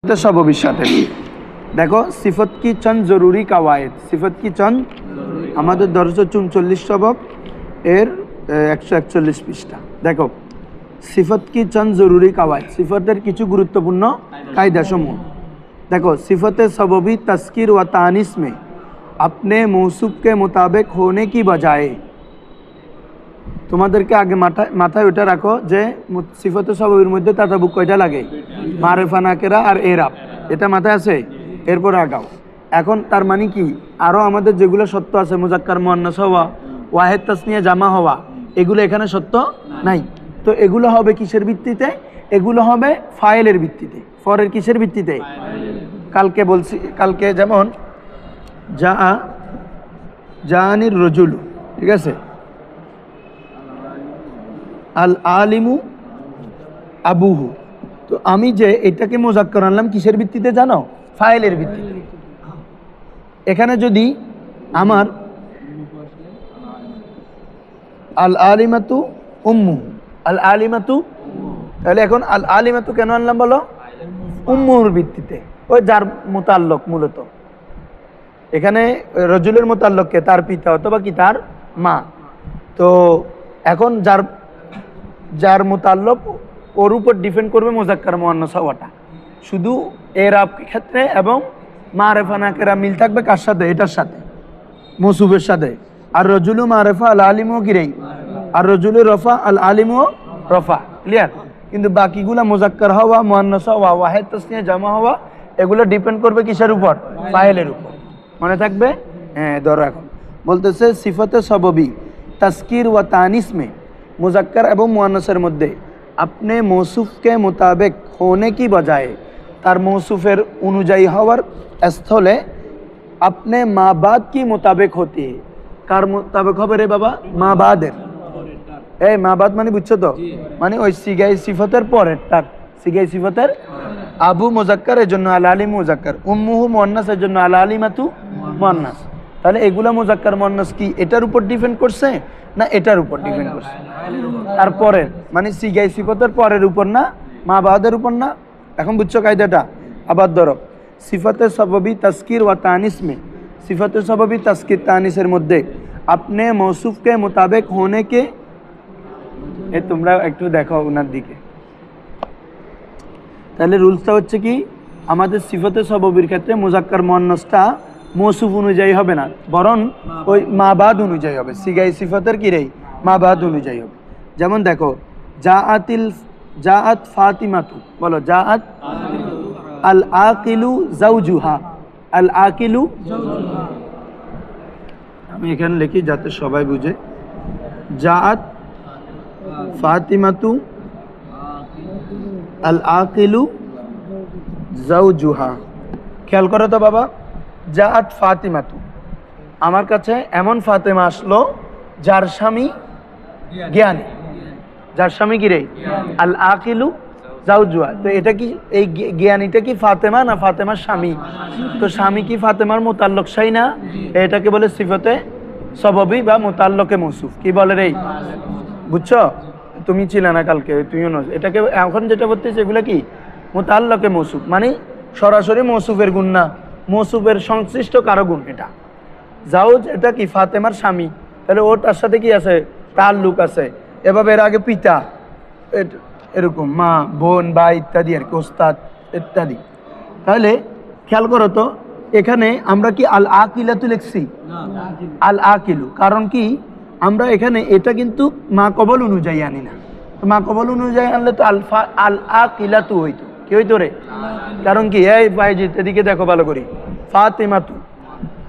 तो सबबी साथे देखो सिफत की चंद जरूरी कवायद सिफत की चंद हमारे 244 सबब एर 141 पृष्ठा देखो सिफत की चंद जरूरी कवायद सिफतेर किछु गुरुत्वपूर्ण कायदा समूह देखो सिफते सबबी तस्कीर व तानिस में अपने मौसूफ के मुताबिक होने की बजाय তোমাদেরকে আগে মাথায় ওটা রাখো যে সিফতে সববির মধ্যে তাতাবুক কয়টা লাগে মারিফা নাকেরা আর এরাব এটা মাথায় আছে এরপর আগাও এখন তার মানে কি আরো আমাদের যেগুলো সত্য আছে মুজাক্কার মুআন্নাস হওয়া ওয়াহিদ তাসনিয়া জামা হওয়া এগুলো এখানে সত্য নাই তো এগুলো হবে কিসের ভিত্তিতে এগুলো হবে ফাইলের ভিত্তিতে ফরের কিসের ভিত্তিতে কালকে বলছি কালকে যেমন জানির রজুলু ঠিক আছে আল আলিমু আবুহু তো আমি যে এটাকে মুজাক্কার আনলাম কিসের ভিত্তিতে জানো ফাইলের ভিত্তিতে এখানে যদি আমার আল আলিমাতু উম্মু আল আলিমাতু তাহলে এখন আল আলিমাতু কেন আনলাম বলো উম্মুর ভিত্তিতে ওই যার মুতাল্লক মূলত এখানে রজুলের মুতাল্লককে তার পিতা অথবা কি তার মা তো এখন যার মুতাল্লক ওর উপর ডিপেন্ড করবে মুজাক্কার মুআন্নাস হওয়াটা শুধু এরাব ক্ষেত্রে এবং মারিফা নাকেরা মিল থাকবে কার সাথে এটার সাথে মৌসুফের সাথে আর রজুলু মারিফা আল আলিমু কিরাই আর রজুলু রফা আল আলিমু রফা ক্লিয়ার কিন্তু বাকিগুলা মুজাক্কার হওয়া মুআন্নাস হওয়া ওয়াহিদ তাসনিয়া জামা হওয়া এগুলো ডিপেন্ড করবে কিসের উপর ফাইলের উপর মনে থাকবে হ্যাঁ ধরো এখন বলতেছে সিফতে সববি तस्कीर व तानिस में मुज़क्कर एवं मुअन्नसের মধ্যে अपने मौसूफ के मुताबिक होने की बजाय तार मौसूफेर अनुयायी हওয়ার স্থলে अपने माबाद की मुताबिक होती है कार मुताबिक হবে রে বাবা মাবাদের এই মাবাদ মানে বুঝছো তো মানে ওই সিগাই সিফাতের পরের তার সিগাই সিফাতের আবু মুজাক্কার এর জন্য আল আলিম মুজাক্কার উম্মুহু মুআন্নাস এর জন্য আল আলিমাতু মুআন্নাস তাহলে এগুলা মুজাক্কার মুআন্নাস কি এটার উপর ডিপেন্ড করছে না এটার উপর ডিপেন্ড করছে তারপরে মানে সিগাই সিফাতের পরের উপর না মাবাদের উপর না এখন বুঝছো কায়দাটা আবার ধরো সিফাতে সববি তাসকির ওয়া তানিস में সিফাতে সববি তাসকির তানিসের মধ্যে अपने मौसूफ के मुताबिक होने के এ তোমরা একটু দেখো ওনার দিকে তাহলে রুলসটা হচ্ছে কি আমাদের সিফাতে সববির ক্ষেত্রে মুজাক্কার মুআন্নাসটা মৌসুফ অনুযায়ী হবে না বরং ওই মাবাদ অনুযায়ী হবে সিগাই সিফাতের কি রে মাবাদ অনুযায়ী হবে যেমন দেখো জাআত ফাতিমাতু বলো জাআত আল আকিলু যাওজুহা আল আকিলু আমি এখানে লিখি যাতে সবাই বুঝে জাআত ফাতিমাতু আল আকিলু যাওজুহা খেয়াল করো তো বাবা জাআত ফাতিমাতু আমার কাছে এমন ফাতেমা আসলো যার স্বামী জ্ঞানী যার স্বামী কি রে আল আকিলু যাওজুহা তো এটা কি এই জ্ঞানীটা কি ফাতেমা না ফাতেমার স্বামী তো স্বামী কি ফাতেমার মুতাল্লক শাই না এটাকে বলে সিফাতে সববি বা মুতাল্লকে মৌসুফ কি বলে রে বুঝছো তুমি ছিলে না কালকে তুমিও না এটাকে এখন যেটা বলতেছে এগুলা কি মুতাল্লকে মৌসুফ মানে সরাসরি মৌসুফের গুণ না মৌসুফের সংশ্লিষ্ট কারো গুণ এটা জাওজ এটা কি ফাতেমার স্বামী তাহলে ওর তার সাথে কি আছে তাল্লুক আছে এভাবে এর আগে পিতা এরকম মা বোন ভাই ইত্যাদি আর কি ওস্তাদ ইত্যাদি তাহলে খেয়াল করো তো এখানে আমরা কি আল আকিলাতু লিখছি আল আকিলু কারণ কি আমরা এখানে এটা কিন্তু মা কবল অনুযায়ী আনি না তো মা কবল অনুযায়ী আনলে তো আল আকিলাতু হইতো কি হইতো রে কারণ কি এই ভাইজি এদিকে দেখো ভালো করি ফাতিমাতু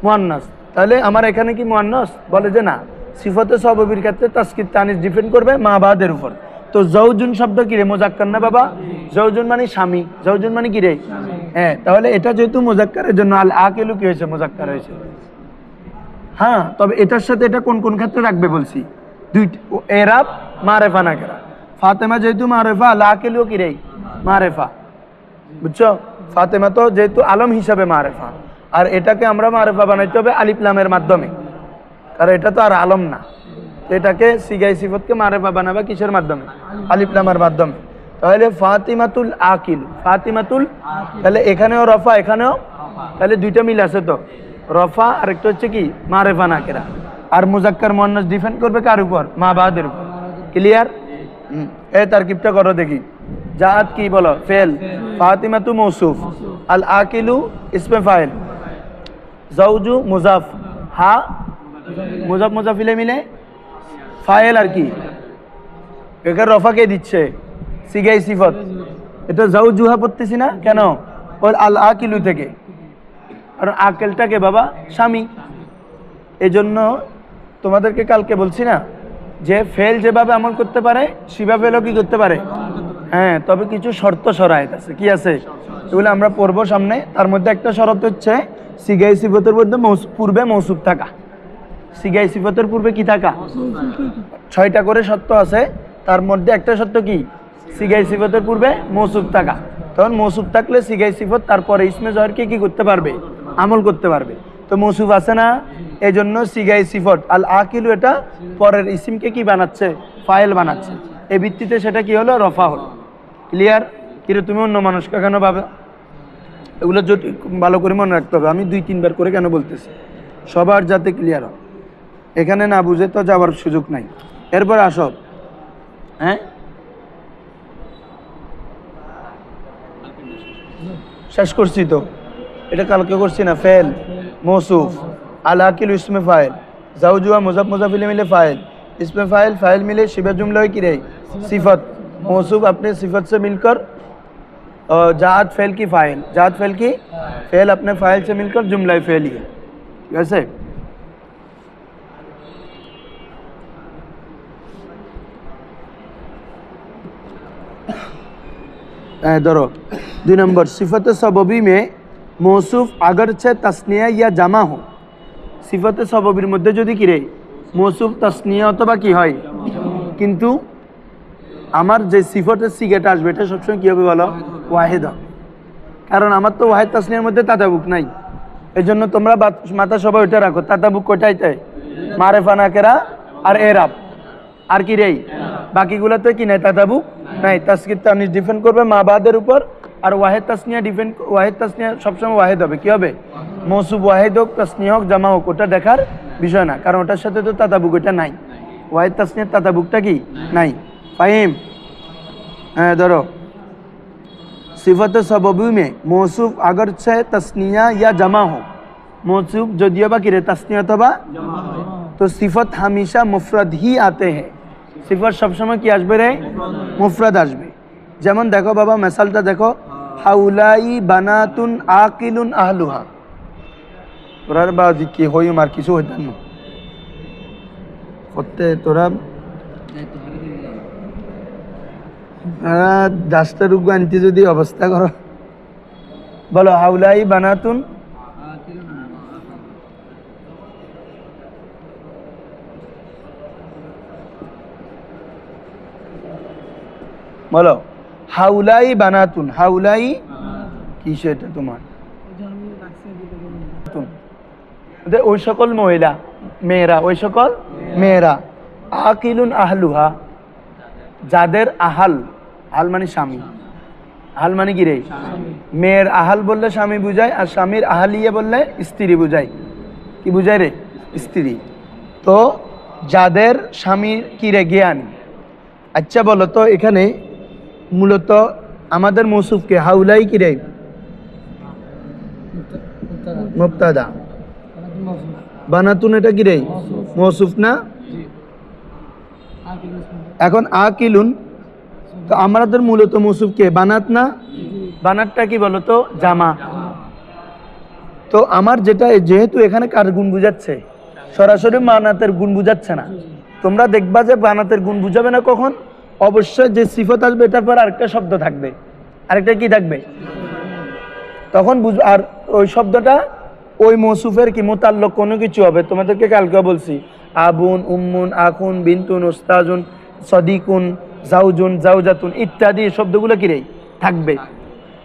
মুআন্নাস তাহলে আমার এখানে কি মুআন্নাস বলে যে না সিফাতে সববির ক্ষেত্রে তাসকির তানিস ডিপেন্ড করবে মাবাদের উপর তো যাওজুন শব্দ কি রে মুজাক্কার না বাবা যাওজুন মানে স্বামী যাওজুন মানে কি রে হ্যাঁ তাহলে এটা যেহেতু মুজাক্কারের জন্য আল আকিলু কি হয়েছে মুজাক্কার হয়েছে হ্যাঁ তবে এটার সাথে এটা কোন কোন ক্ষেত্রে রাখবে বলছি দুইটা এরাব মারিফা নাকেরা ফাতেমা যেহেতু মারিফা আল আকিলু কি রে মারিফা বুঝছো ফাতেমা তো যেহেতু আলম হিসাবে মারিফা আর এটাকে আমরা মারিফা বানাইতে হবে আলিফ লামের মাধ্যমে কারণ এটা তো আর আলম না এটাকে সিগাই সিফাতকে মারিফা বানাবে কিসের মাধ্যমে আলিফ লামের মাধ্যমে তাহলে ফাতিমাতুল আকিল, ফাতিমাতুল, তাহলে এখানেও রফা এখানেও, তাহলে দুইটা মিল আছে তো, রফা আর একটা হচ্ছে কি মারেফা নাকেরা। আর মুজাক্কার মুয়ান্নাস ডিফেন্ড করবে কার উপর? মা বাদের উপর। ক্লিয়ার? এই তারকিবটা করো দেখি। জাআত কি বলো? ফেল। ফাতিমাতু মৌসুফ, আল আকিলু ইসমে ফাইল, জাওজু মুজাফ, হা মুজাফ মুজাফিলে মিলে ফাইল। আর কি এখানে রফা কে দিচ্ছে? সিগাই সিফত। এটা জাওজুহা পড়তেছি না কেন? ওই আল আকিলু থেকে, আর আকেলটাকে বাবা স্বামী। এজন্য তোমাদেরকে কালকে বলছি না যে ফেল যেভাবে আমল করতে পারে শিবা ফেলও কি করতে পারে? হ্যাঁ, তবে কিছু শর্ত শরায়েত আছে। কি আছে? এগুলো আমরা পড়বো সামনে। তার মধ্যে একটা শরত হচ্ছে সিগাই সিফতের মধ্যে পূর্বে মৌসুফ থাকা। সিগাই সিফতের পূর্বে কি থাকা? 6টা করে শর্ত আছে, তার মধ্যে একটা শর্ত কি? সিগাই সিফতের পূর্বে মৌসুফ থাকা। তখন মৌসুফ থাকলে সিগাই সিফত তারপরে ইসমে জহরকে কি করতে পারবে? আমল করতে পারবে। তো মৌসুফ আছে না, এই জন্য সিগাই সিফত আল আকিলু এটা পরের ইসিমকে কি বানাচ্ছে? ফাইল বানাচ্ছে। এই ভিত্তিতে সেটা কি হলো? রফা হলো। ক্লিয়ার? কিন্তু তুমি অন্য মানুষকে কেন ভাবে? এগুলো যদি ভালো করে মনে রাখতে হবে। আমি 2-3 বার করে কেন বলতেছি, সবার যাতে ক্লিয়ার হয়। এখানে না বুঝে তো যাওয়ার সুযোগ নাই। এরপর আসো, হ্যাঁ শেষ করছি তো, এটা কালকে করছি না। ফেল মৌসুফ, আল আকিল ইসমে ফাইল, জাওজুয়া মুজাফ মুজাফিলে মিলে ফাইল, इसमें फाइल, फाइल मिले शिबा जुमला की रही सिफत, मौसूफ अपने सिफत से मिलकर जात फेल की फाइल, जात फेल की फेल अपने फाइल से मिलकर जुमला फेल ही है। वैसे धरो 2 नंबर सिफत सबबी में मौसूफ अगरचे तस्निया या जमा हो। सिफत सबबीर मध्य যদি কি রে মৌসুফ তাসনিয়া অথবা কি হয়, কিন্তু আমার যে সিফতের সিগাটা আসবে এটা সবসময় কি হবে বলো? ওয়াহিদ হবে। কারণ আমার তো ওয়াহিদ তাসনিয়ার মধ্যে তাতাবুক নাই। এই জন্য তোমরা মাথা সবাই ওইটা রাখো। তাতাবুক কোটাইতে মারেফা নাকেরা আর এরাব আর কি রে, বাকিগুলোতে কি নাই? তাতাবুক নাই। তাসকির তানিস ডিফেন্ড করবে মা বাদের উপর, আর ওয়াহিদ তাসনিয়া ডিফেন্ড, ওয়াহিদ তাসনিয়া সবসময় ওয়াহিদ হবে। কি হবে? মৌসুফ ওয়াহিদ হোক, তাসনিয়া হোক, জামা হোক, ওটা দেখার বিষয় না। কারণ ওটার সাথে তো তাতাবুক ওটা নাই। ওয়াহিদ তাসনিয়ার তাতাবুকটা কি নাই। ফাহিম? হ্যাঁ ধরো सिफत सबबी में मौसूफ अगर से तस्निया या जमा हो, मौसूफ যদিও বা কিরে তাসনিয়া অথবা, তো সিফত হামেশা মুফরাদ হি আতে हैं। সিফত সবসময় কি আসবে রে? মুফরাদ আসবে। যেমন দেখো বাবা মিসালটা দেখো, হাউলাই বানাতুন আকিলুন আহলুহা। তোরার বাজি কি হই মার কিছু হইতাম না করতে তোরা দাস্তার রুগ আনতে যদি অবস্থা করো। বলো হাউলাই বানাতুন বলো হাউলাই বানাতুন, হাউলাই কি সেটা তোমার ওই সকল মহিলা মেয়েরা, ওই সকল মেয়েরা আকিলুন আহলুহা যাদের আহাল, আহাল মানে স্বামী, আহাল মানে কি রে? মেয়ের আহাল বললে স্বামী বুঝায়, আর স্বামীর আহালিয়া বললে স্ত্রী বুঝায়। কি বুঝায় রে? স্ত্রী। তো যাদের স্বামীর কি রে? জ্ঞানী। আচ্ছা বলো তো এখানে মূলত আমাদের মৌসুফকে হাউলাই কি রে? মুবতাদা, বানাতুন এটা কি রে? মৌসুফ না? এখন আকিলুন, তো আমাদের মূলত মৌসুফ কে? বানাত না? বানাতটা কি বলতো? জামা। তো আমার যেটা যেহেতু এখানে কার গুণ বুঝাচ্ছে? সরাসরি বানাতের গুণ বুঝাচ্ছে না। তোমরা দেখবা যে বানাতের গুণ বুঝাবে না কখন? অবশ্যই যে সিফত আসবে এটার পর আরেকটা শব্দ থাকবে। আরেকটা কি থাকবে? তখন বুঝ। আর ওই শব্দটা ওই মৌসুফের কি মোতাল্লক কোনো কিছু হবে। তোমাদেরকে কালকে বলছি আবুন, উম্মুন, আখুন, বিনতুন, উস্তাজুন, সদিকুন, জাউজুন, জাউজাতুন ইত্যাদি শব্দগুলো কি রে? থাকবে।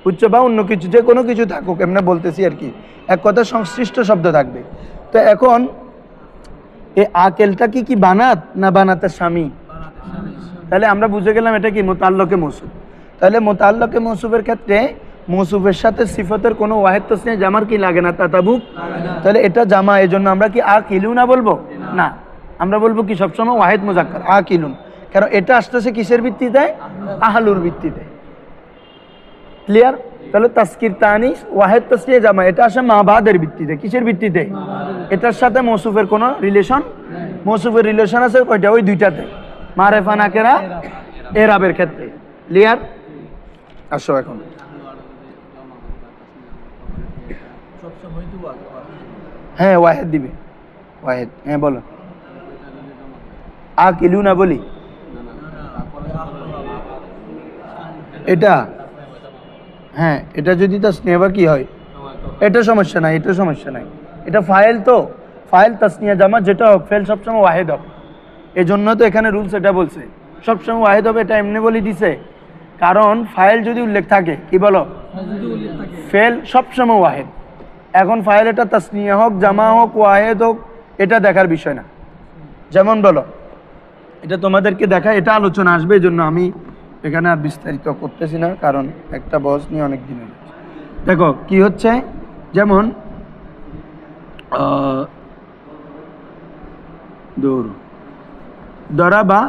উচ্চ বা অন্য কিছু যে কোনো কিছু থাকুক, এমনি বলতেছি আর কি, এক কথা সংশ্লিষ্ট শব্দ থাকবে। তো এখন এই আকেলটা কি বানাত না বানাতের স্বামী? তাহলে আমরা বুঝে গেলাম এটা কি মোতাল্লকে মৌসুফ। তাহলে মুতাআল্লিকে মৌসুফের ক্ষেত্রে মৌসুফের সাথে সিফতের কোনো ওয়াহিদ তাসনিয়া জামার কি লাগে না, তাতাবুক। তাহলে এটা জামা, এই জন্য আমরা কি আকিলুনা বলবো না, আমরা বলবো কি সবসময় ওয়াহিদ মুজাক্কার আকিলুন, কারণ এটা আসতেছে কিসের ভিত্তিতে, আহলুর ভিত্তিতে। ক্লিয়ার? তাহলে তাসকির তানিস ওয়াহিদ তাসনিয়া জামা এটা আসে মাবাদের ভিত্তিতে। কিসের ভিত্তিতে? এটার সাথে মৌসুফের কোনো রিলেশন, মৌসুফের রিলেশন আছে কয়টা, ওই দুইটাতে, মারেফা নাকেরা এরাবের ক্ষেত্রে। ক্লিয়ার? আসো এখন হ্যাঁ ওয়াহিদ দিবে, ওয়াহিদ, হ্যাঁ বলো। আকিলুনা বলি এটা, হ্যাঁ এটা যদি তাসনিয়া বা কি হয়, এটা সমস্যা নাই, এটা সমস্যা নাই, এটা ফাইল তো, ফাইল তাসনিয়া জামা যেটা হোক, ফেল সবসময় ওয়াহিদ হবে। এই জন্য তো এখানে রুলস এটা বলছে সবসময় ওয়াহিদ হবে। এটা এমনি বলে দিছে কারণ ফাইল যদি উল্লেখ থাকে, কি বলো, ফেল সবসময় ওয়াহিদ। এখন ফাইল এটা তাসনিয়া হোক, জামা হোক, ওয়াহিদ হোক, এটা দেখার বিষয় না। যেমন বলো, এটা তোমাদেরকে দেখা, এটা আলোচনা আসবে, এই জন্য আমি এখানে আর বিস্তারিত করতেছি না, কারণ একটা বস নিয়ে অনেক দিন হয়ে গেছে। দেখো কি হচ্ছে, যেমন দরাবা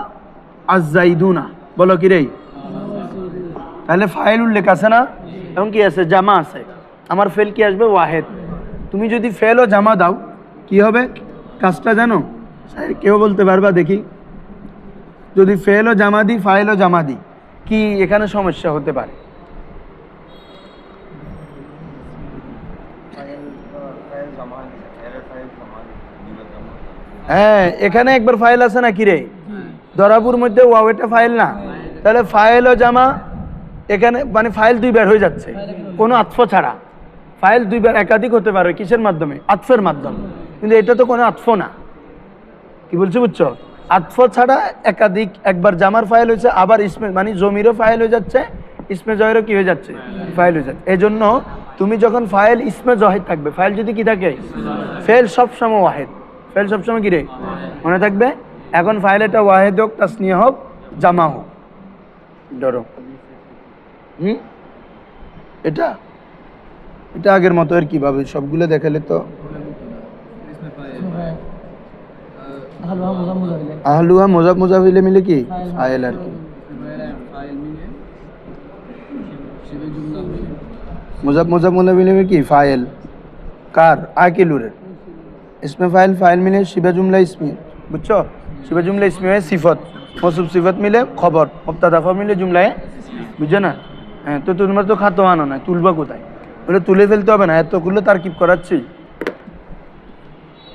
আজ-জাইদুনা, বলো কি রে, তাহলে ফাইল উল্লেখ আছে না, এবং কি আছে, জামা আছে, আমার ফেল কি আসবে, ওয়াহিদ। তুমি যদি ফেল ও জামা দাও কি হবে কাজটা জানো, কেউ বলতে পারবা দেখি? যদি ফেল ও জামা দিই, ফাইল ও জামা দিই, কি এখানে সমস্যা হতে পারে? হ্যাঁ এখানে একবার ফাইল আছে না, কি রে, দরাবুর মধ্যে ওয়াও, এটা ফাইল না, তাহলে ফাইল ও জামা এখানে মানে ফাইল দুইবার হয়ে যাচ্ছে কোনো আতফ ছাড়া। ফাইল দুইবার একাধিক হতে পারে কিসের মাধ্যমে, আতফের মাধ্যমে, কিন্তু এটা তো কোনো আতফ না। কি বলছো বুঝছো? আতফ ছাড়া একাধিক, একবার জামার ফাইল হয়েছে, আবার ইসমে মানে জমিরও ফাইল হয়ে যাচ্ছে, ইসমে জহেরও কি হয়ে যাচ্ছে, ফাইল হয়ে যাচ্ছে। এই জন্য তুমি যখন ফাইল ইসমে জহের থাকবে, ফাইল যদি কি থাকে, ফেল সবসময় ওয়াহিদ, ফেল সবসময় কি রে, মনে থাকবে। এখন ফাইল এটা ওয়াহিদ হোক, তাসনিয়া হোক, জামা হোক, ধরো এটা এটা আগের মতো আর কিভাবে সবগুলো দেখালে তো, আহলুহা মোজাব মোজাবিলে মিলে কি ফাইল আর কি, মোজাব মোজাব মোজাবিলে মিলে কি ফাইল, কার, আকিলুরের। ইসমে ফাইল, ফাইল মিলে শিবা জুমলা ইসমি, বুঝছো, শিবা জুমলা ইসমি হয় সিফত, মৌসুফ সিফত মিলে খবর, মুবতাদা খবর মিলে জুমলায়, বুঝছো না? হ্যাঁ তো তোমার তো খাতো আনো না, তুলবা কোথায়, বলে তুলে ফেলতে হবে না, এতগুলো তারকিব করাচ্ছি,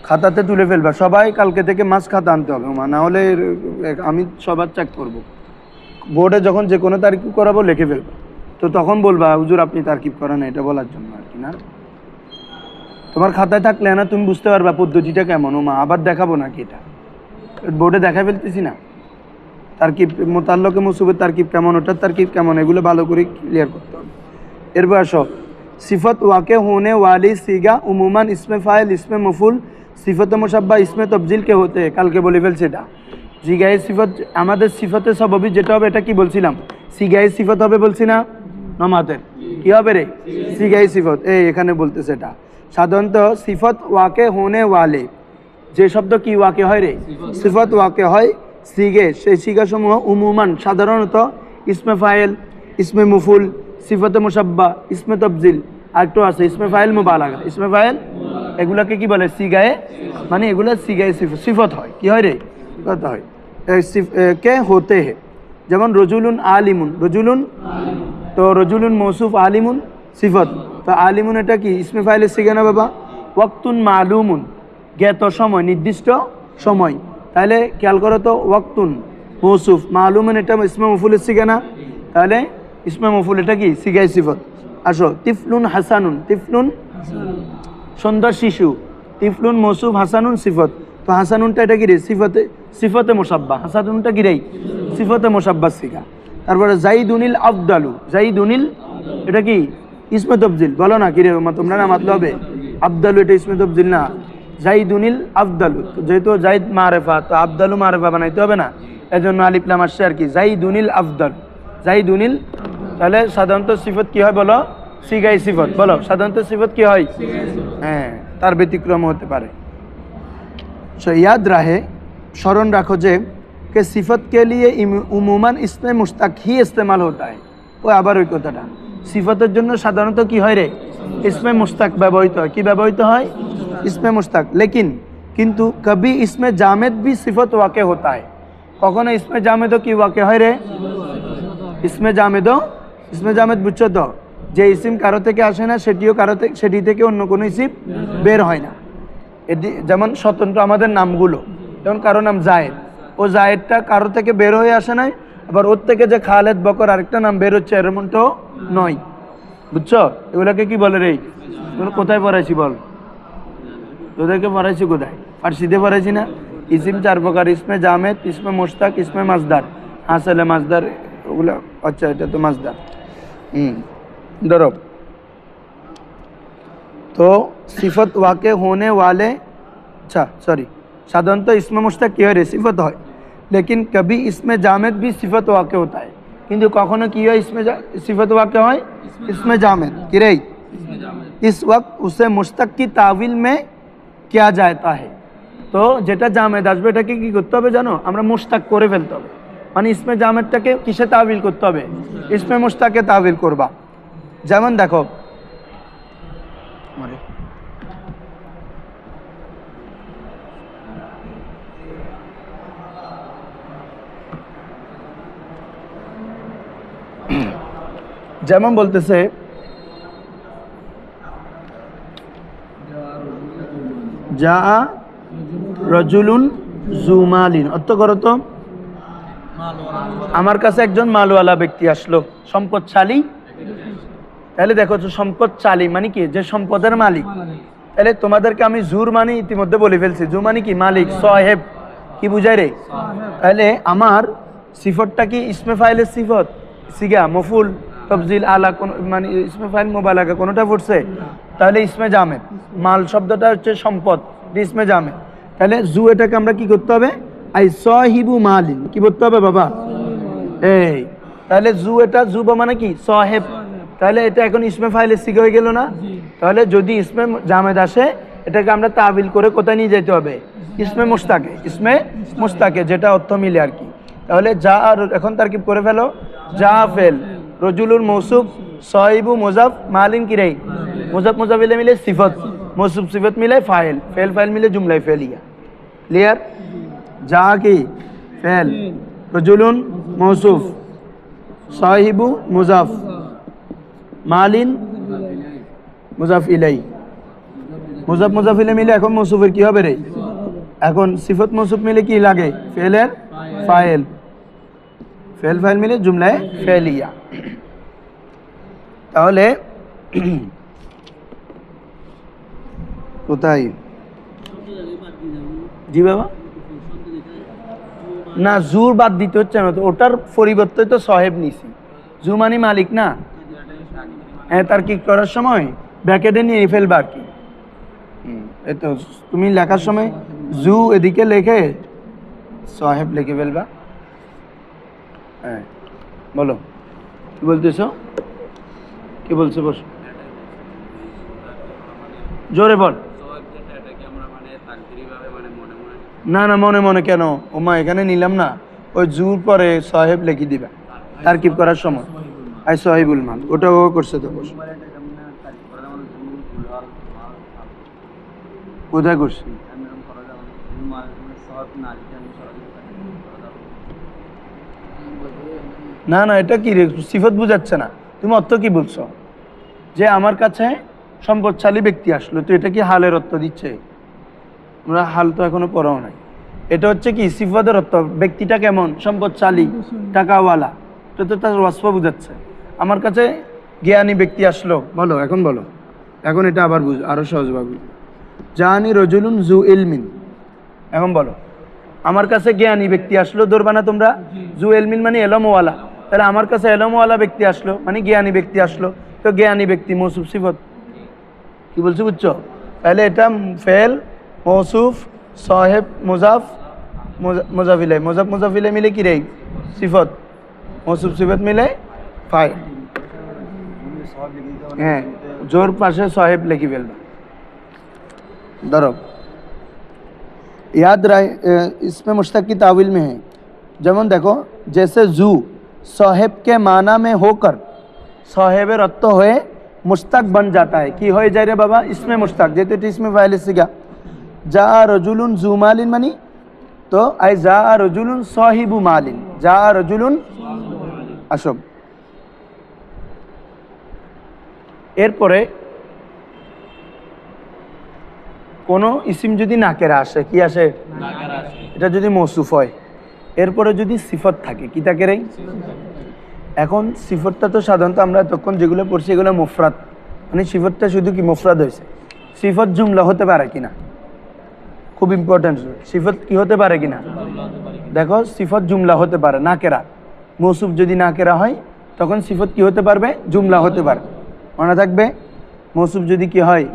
খাতাতে তুলে ফেলবা। সবাই কালকে থেকে মাছ খাতা আনতে হবে, না হলে আমি সবার চেক করব। বোর্ডে যখন যে কোনো তারকিব করাবো লিখে ফেলবা, তো তখন বলবা হুজুর আপনি তারকিব করেন, এটা বলার জন্য আর কি না। তোমার খাতায় থাকলে না তুমি বুঝতে পারবা পদ্ধতিটা কেমন, আবার দেখাবো নাকি, এটা বোর্ডে দেখা ফেলতেছি না, তারকিব মুতাআল্লিকে মৌসুফের তারকিব কেমন, ওটার তারকিব কেমন, এগুলো ভালো করে ক্লিয়ার করতে হবে। এরপর আসো, সিফত ওয়াকে होने वाली सीगा उमूमन इसमें फ़ाइल इसमें मफूल सिफत मुशब्बा इसमें तब्दील के होते हैं। কালকে বলে ফেলছি এটা সিগায়ে সিফত, আমাদের সিফতে সববি যেটা হবে, এটা কি বলছিলাম, সিগায়ে সিফত হবে বলছি না, নমাতের কি হবে রে, সিগায়ে সিফত। এই এখানে বলতেছে এটা সাধারণত সিফত ওয়াকে होने वाले, যে শব্দ কি ওয়াকে হয় রে, সিফত ওয়াকে হয়, সিগে সেই সিগাসমূহ উমুমান সাধারণত ইসমে ফাইল, ইসমে মফুল, সিফতে মুশাব্বা, ইসমে তবজিল, আর একটু আছে ইসমে ফাইল মুবালাগা, ইসমে ফাইল, এগুলাকে কি বলে, সিগায়ে, মানে এগুলা সিগায়ে সিফত হয়, কি হয় রে, সিফত হয়, কে হতে হে। যেমন রজুলুন আলিমুন, রজুলুন, তো রজুলুন মৌসুফ, আলিমুন সিফত, তো আলিমুন এটা কি ইসমে ফাইলের সিগা না বাবা। ওয়াক্তুন মালুমুন, জ্ঞাত সময়, নির্দিষ্ট সময়, তাহলে খেয়াল করো তো, ওয়াক্তুন মৌসুফ, মালুমুন এটা ইসমে মফুলের সিগা না, তাহলে ইসমে মফুল এটা কি সিগায়ে সিফত। আসো, তিফলুন হাসানুন, তিফলুন সুন্দর শিশু, তিফলুন মৌসুফ, হাসানুন সিফত, তো হাসানুনটা এটা কি রে, সিফতে, সিফতে মুশাব্বা, হাসানুনটা কি রে, সিফতে মুশাব্বা সিগা। তারপরে জাইদুনিল আফদালু, জাইদুনিল এটা কি ইসমে তবজিল, বলো না কি রে তোমরা না মাতলে হবে, আফদালু এটা ইসমে তবজিল না, জাইদুনিল আফদালু, যেহেতু জাইদ মারেফা, তো আফদালু মারেফা বানাইতে হবে না, এজন্য আলিফ লাম আসছে আর কি, জাইদুনিল আফদাল, জাইদুনিল তাহলে সাধারণত সিফত কি হয় বলো? সিগাই সিফত। বলো সাধারণত সিফত কি হয়? হ্যাঁ, তার ব্যতিক্রম হতে পারে। सो याद रहे, स्मरण रखो जे कि सिफत के लिए उमूमन इसमें मुश्ताक ही इस्तेमाल होता है। वो आबार ওই কথাটা সিফতের জন্য সাধারণত কি হয় রে? ইসমে মুস্তাক ব্যবহৃত হয়। কি ব্যবহৃত হয়? ইসমে মুস্তাক। लेकिन কিন্তু कभी इसमें जामेद भी सिफत वाक़े होता है। কখনো ইসমে জামেদও কি ওয়াকে হয় রে? ইসমে জামেদ বুঝছো তো? যে ইসিম কারো থেকে আসে না সেটি থেকে অন্য কোনো ইসিম বের হয় না। এটি যেমন স্বতন্ত্র আমাদের নামগুলো, যেমন কারো নাম জায়েদ, ও জায়েদটা কারো থেকে বের হয়ে আসে নাই, আবার ওর থেকে যে খালেদ বকর আরেকটা নাম বের হচ্ছে এরকমটাও নয়। বুঝছো? এগুলোকে কি বলে রে? কোথায় পড়াইছি বল? তোদেরকে পড়াইছি কোথায়? ফার্সিতে পড়াইছি না? ইসিম 4 প্রকার, ইসমে জামেদ, ইসমে মুশতাক, ইসমে মাজদার। আসলে মাজদার ওগুলো, আচ্ছা এটা তো মাজদার। ধরো तो सिफत वाक़े होने वाले, अच्छा सॉरी, साधारणतः इसमें मुश्ताक की है सिफत है, लेकिन कभी इसमें जामेद भी सिफत वाक़े होता है। किंतु कखनो की है इसमें सिफत वाक़े है इसमें जामेद कि रे, इस वक्त उसे मुश्ताक की ताविल में किया जाता है। तो जेटा जामेद आसबे एटाके कि करते होबे जानो? आमरा मुश्ताक करे फेलते होबे, माने इसमें जामेदटाके किसे ताविल करते होबे? इसमें मुश्ताके ताविल करबा। जेमन देखो যেমন বলতেছে যা রজুলুন জুমালিন, অর্থ করো তো আমার কাছে একজন মালওয়ালা ব্যক্তি আসলো, সম্পদশালী। তাহলে দেখো তো সম্পদশালী মানে কি? যে সম্পদের মালিক। তাহলে তোমাদেরকে আমি জুর মানে ইতিমধ্যে বলে ফেলছি, জু মানে কি? মালিক, সাহেব। কি বুঝায় রে? তাহলে আমার সিফতটা কি ইসমে ফাইলের সিফত, সিগা, মফুল, তফজিল, আলা, কোন মানে ইসমে ফাইল, মোবালাগা কোনোটা পড়ছে? তাহলে ইসমে জামেদ। মাল শব্দটা হচ্ছে সম্পদ, ইসমে জামেদ। তাহলে জু এটাকে আমরা কি করতে হবে? আই সাহিবু মালিন। কি করতে হবে বাবা? এই তাহলে জু, এটা জু মানে কি? সাহেব। তাহলে এটা এখন ইসমে ফাইলের সিগা হয়ে গেল না? তাহলে যদি ইসমে জামেদ আসে, এটাকে আমরা তাবিল করে কোথায় নিয়ে যেতে হবে? ইসমে মুশতাকে, ইসমে মুশতাকে, যেটা অর্থ মিলে আর কি। তাহলে যা, আর এখন তারকিব করে ফেলো। যা ফেল, রজুলুল মৌসুফ, সাহিবু মুজাফ, মালিন কি রে? মুজাফ মুজাফিলে মিলে সিফত, মৌসুফ সিফত মিলে ফাইল, ফেল ফাইল মিলে জুমলায় ফেলিয়া। ক্লিয়ার? যা কি ফেল, রজুলুন মৌসুফ, সাহিবু মুজাফ, মালিন মুজাফ ইলাই। মুজাফ মুজাফিলে মিলে এখন মৌসুফের কি হবে রে? এখন সিফত মৌসুফ মিলে কি লাগে? ফেলের ফাইল, ফেল ফাইল মিলে জুমলায় ফেলিয়া। তাহলে কোথায়? জি বাবা, না জুর বাদ দিতে হচ্ছে না তো, ওটার পরিবর্তে তো সাহেব নিছি। জু মানে মালিক না? হ্যাঁ, তার কি করার সময় ব্র্যাকেটে নিয়ে ফেলবা আর কি। এই তো তুমি লেখার সময় জু এদিকে লেখে সাহেব লিখে ফেলবা। হ্যাঁ বলো, কি বলতেছো? কি বলছো? বস, জোরে বল। না না, মনে মনে কেন ওমা, এখানে নিলাম না। ওই জুর পরে সাহেব লিখে দিবা তারকিব করার সময়। আই সাহিবুল মাল, ওটা ও করছে তো। বস, কোথায় করছি? না না, এটা কি সিফত বুঝাচ্ছে না। তুমি অর্থ কি বলছো? যে আমার কাছে সম্পদশালী ব্যক্তি আসলো, তো এটা কি হালের অর্থ দিচ্ছে? আমরা হাল তো এখনো পড়াও নাই। এটা হচ্ছে কি সিফতের অর্থ, ব্যক্তিটা কেমন? সম্পদশালী, টাকাওয়ালা। এটা তো তার ওয়াসফ বুঝাচ্ছে। আমার কাছে জ্ঞানী ব্যক্তি আসলো, বলো এখন, বলো এখন, এটা আবার বুঝ, আরো সহজভাবে। জানি রজুলুন জু ইলমিন। এখন বলো, আমার কাছে জ্ঞানী ব্যক্তি আসলো, ধরবা না তোমরা? জু ইলমিন মানে এলমওয়ালা। তাহলে আমার কাছে এলমওয়ালা ব্যক্তি আসলো মানে জ্ঞানী ব্যক্তি আসলো, তো জ্ঞানী ব্যক্তি মৌসুফ সিফত। কি বলছো? বুঝছো? তাহলে এটা ফেল, মৌসুফ, সাহেব, মুজাফ, মুজাফিলে, মুজাফ মুজাফিলে মিলে কি রে? সিফত, মৌসুফ সিফত মিলে ফাইল। হ্যাঁ, জোর পাশে সাহেব লিখে ফেলবে। ধরো याद रहे इसमें मुश्तक की तावील में है, যেমন দেখো जैसे जू साहेब के माना में होकर साहेबर अर्थ হয়ে मुश्तक बन जाता है। কি হয়ে যায় রে বাবা? इसमें मुश्तक, যেহেতু এটা इसमें फाइल से गया जा रजुलुन जू मालिन मानी तो आई जा रजुलुन साहिबु मालिन, जा रजुलुन আসব। এরপরে কোনো ইসিম যদি নাকেরা আসে, কি আসে? এটা যদি মৌসুফ হয়, এরপরে যদি সিফত থাকে, কি থাকে রে? এখন সিফতটা তো সাধারণত আমরা তখন যেগুলো পড়ছি এগুলো মুফরাদ, মানে সিফতটা শুধু কি মুফরাদ হয়েছে। সিফত জুমলা হতে পারে কিনা, খুব ইম্পর্টেন্ট। সিফত কি হতে পারে কিনা দেখো, সিফত জুমলা হতে পারে নাকেরা। মৌসুফ যদি নাকেরা হয় তখন সিফত কি হতে পারবে? জুমলা হতে পারে। মনে থাকবে, মৌসুফ যদি কি হয়?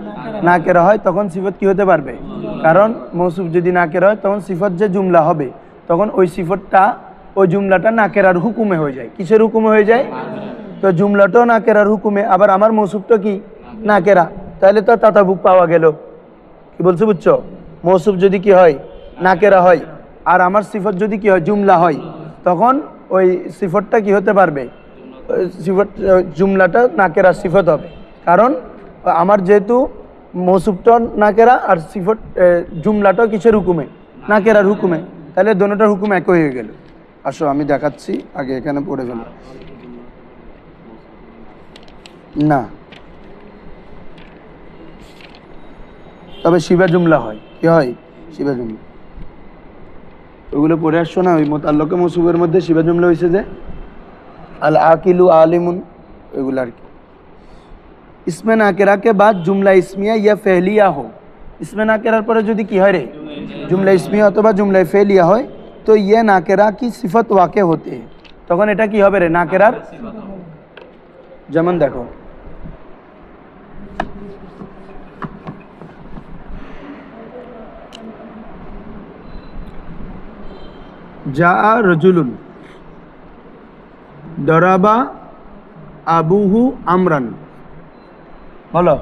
নাকেরা হয়, তখন সিফত কি হতে পারবে? কারণ মৌসুফ যদি নাকেরা হয় তখন সিফত যে জুমলা হবে তখন ওই সিফতটা ওই জুমলাটা নাকেরার হুকুমে হয়ে যায়। কিসের হুকুমে হয়ে যায়? তো জুমলাটাও নাকেরার হুকুমে, আবার আমার মৌসুফটা কি নাকেরা, তাহলে তো তাতাবুক পাওয়া গেল। কি বলছো বুঝছো? মৌসুফ যদি কি হয়? নাকেরা হয়, আর আমার সিফত যদি কি হয়? জুমলা হয়, তখন ওই সিফতটা কি হতে পারবে? সিফত জুমলাটা নাকেরা সিফত হবে। কারণ আমার যেহেতু মৌসুফটা নাকেরা আর সিফত জুমলাটাও কিসের হুকুমে? নাকেরার হুকুমে, তাহলে দোনোটার হুকুম একই হয়ে গেল। আসো আমি দেখাচ্ছি, আগে এখানে পড়ে ফেলো। না, তবে শিবা জুমলা হয়। কি হয়? শিবা জুমলা। ওগুলো পড়ে আসছো না? ওই মোতাল্লকে মৌসুফের মধ্যে শিবা জুমলা হয়েছে যে আল আকিলু আলিমুন, ওইগুলো আর কি। इसमें नाकेरा के बाद जुमला इस्मिया या फेलिया हो, इसमें नाकेरार पर যদি কি হয় রে? जुमला इस्मिया অথবা जुमला फेलिया হয়, तो ये नाकेरा की सिफत वाक़े होते हैं। তখন এটা কি হবে রে? নাকেরার। যেমন দেখো जा रजुलुन दराबा আবুহু আমরান। বলো,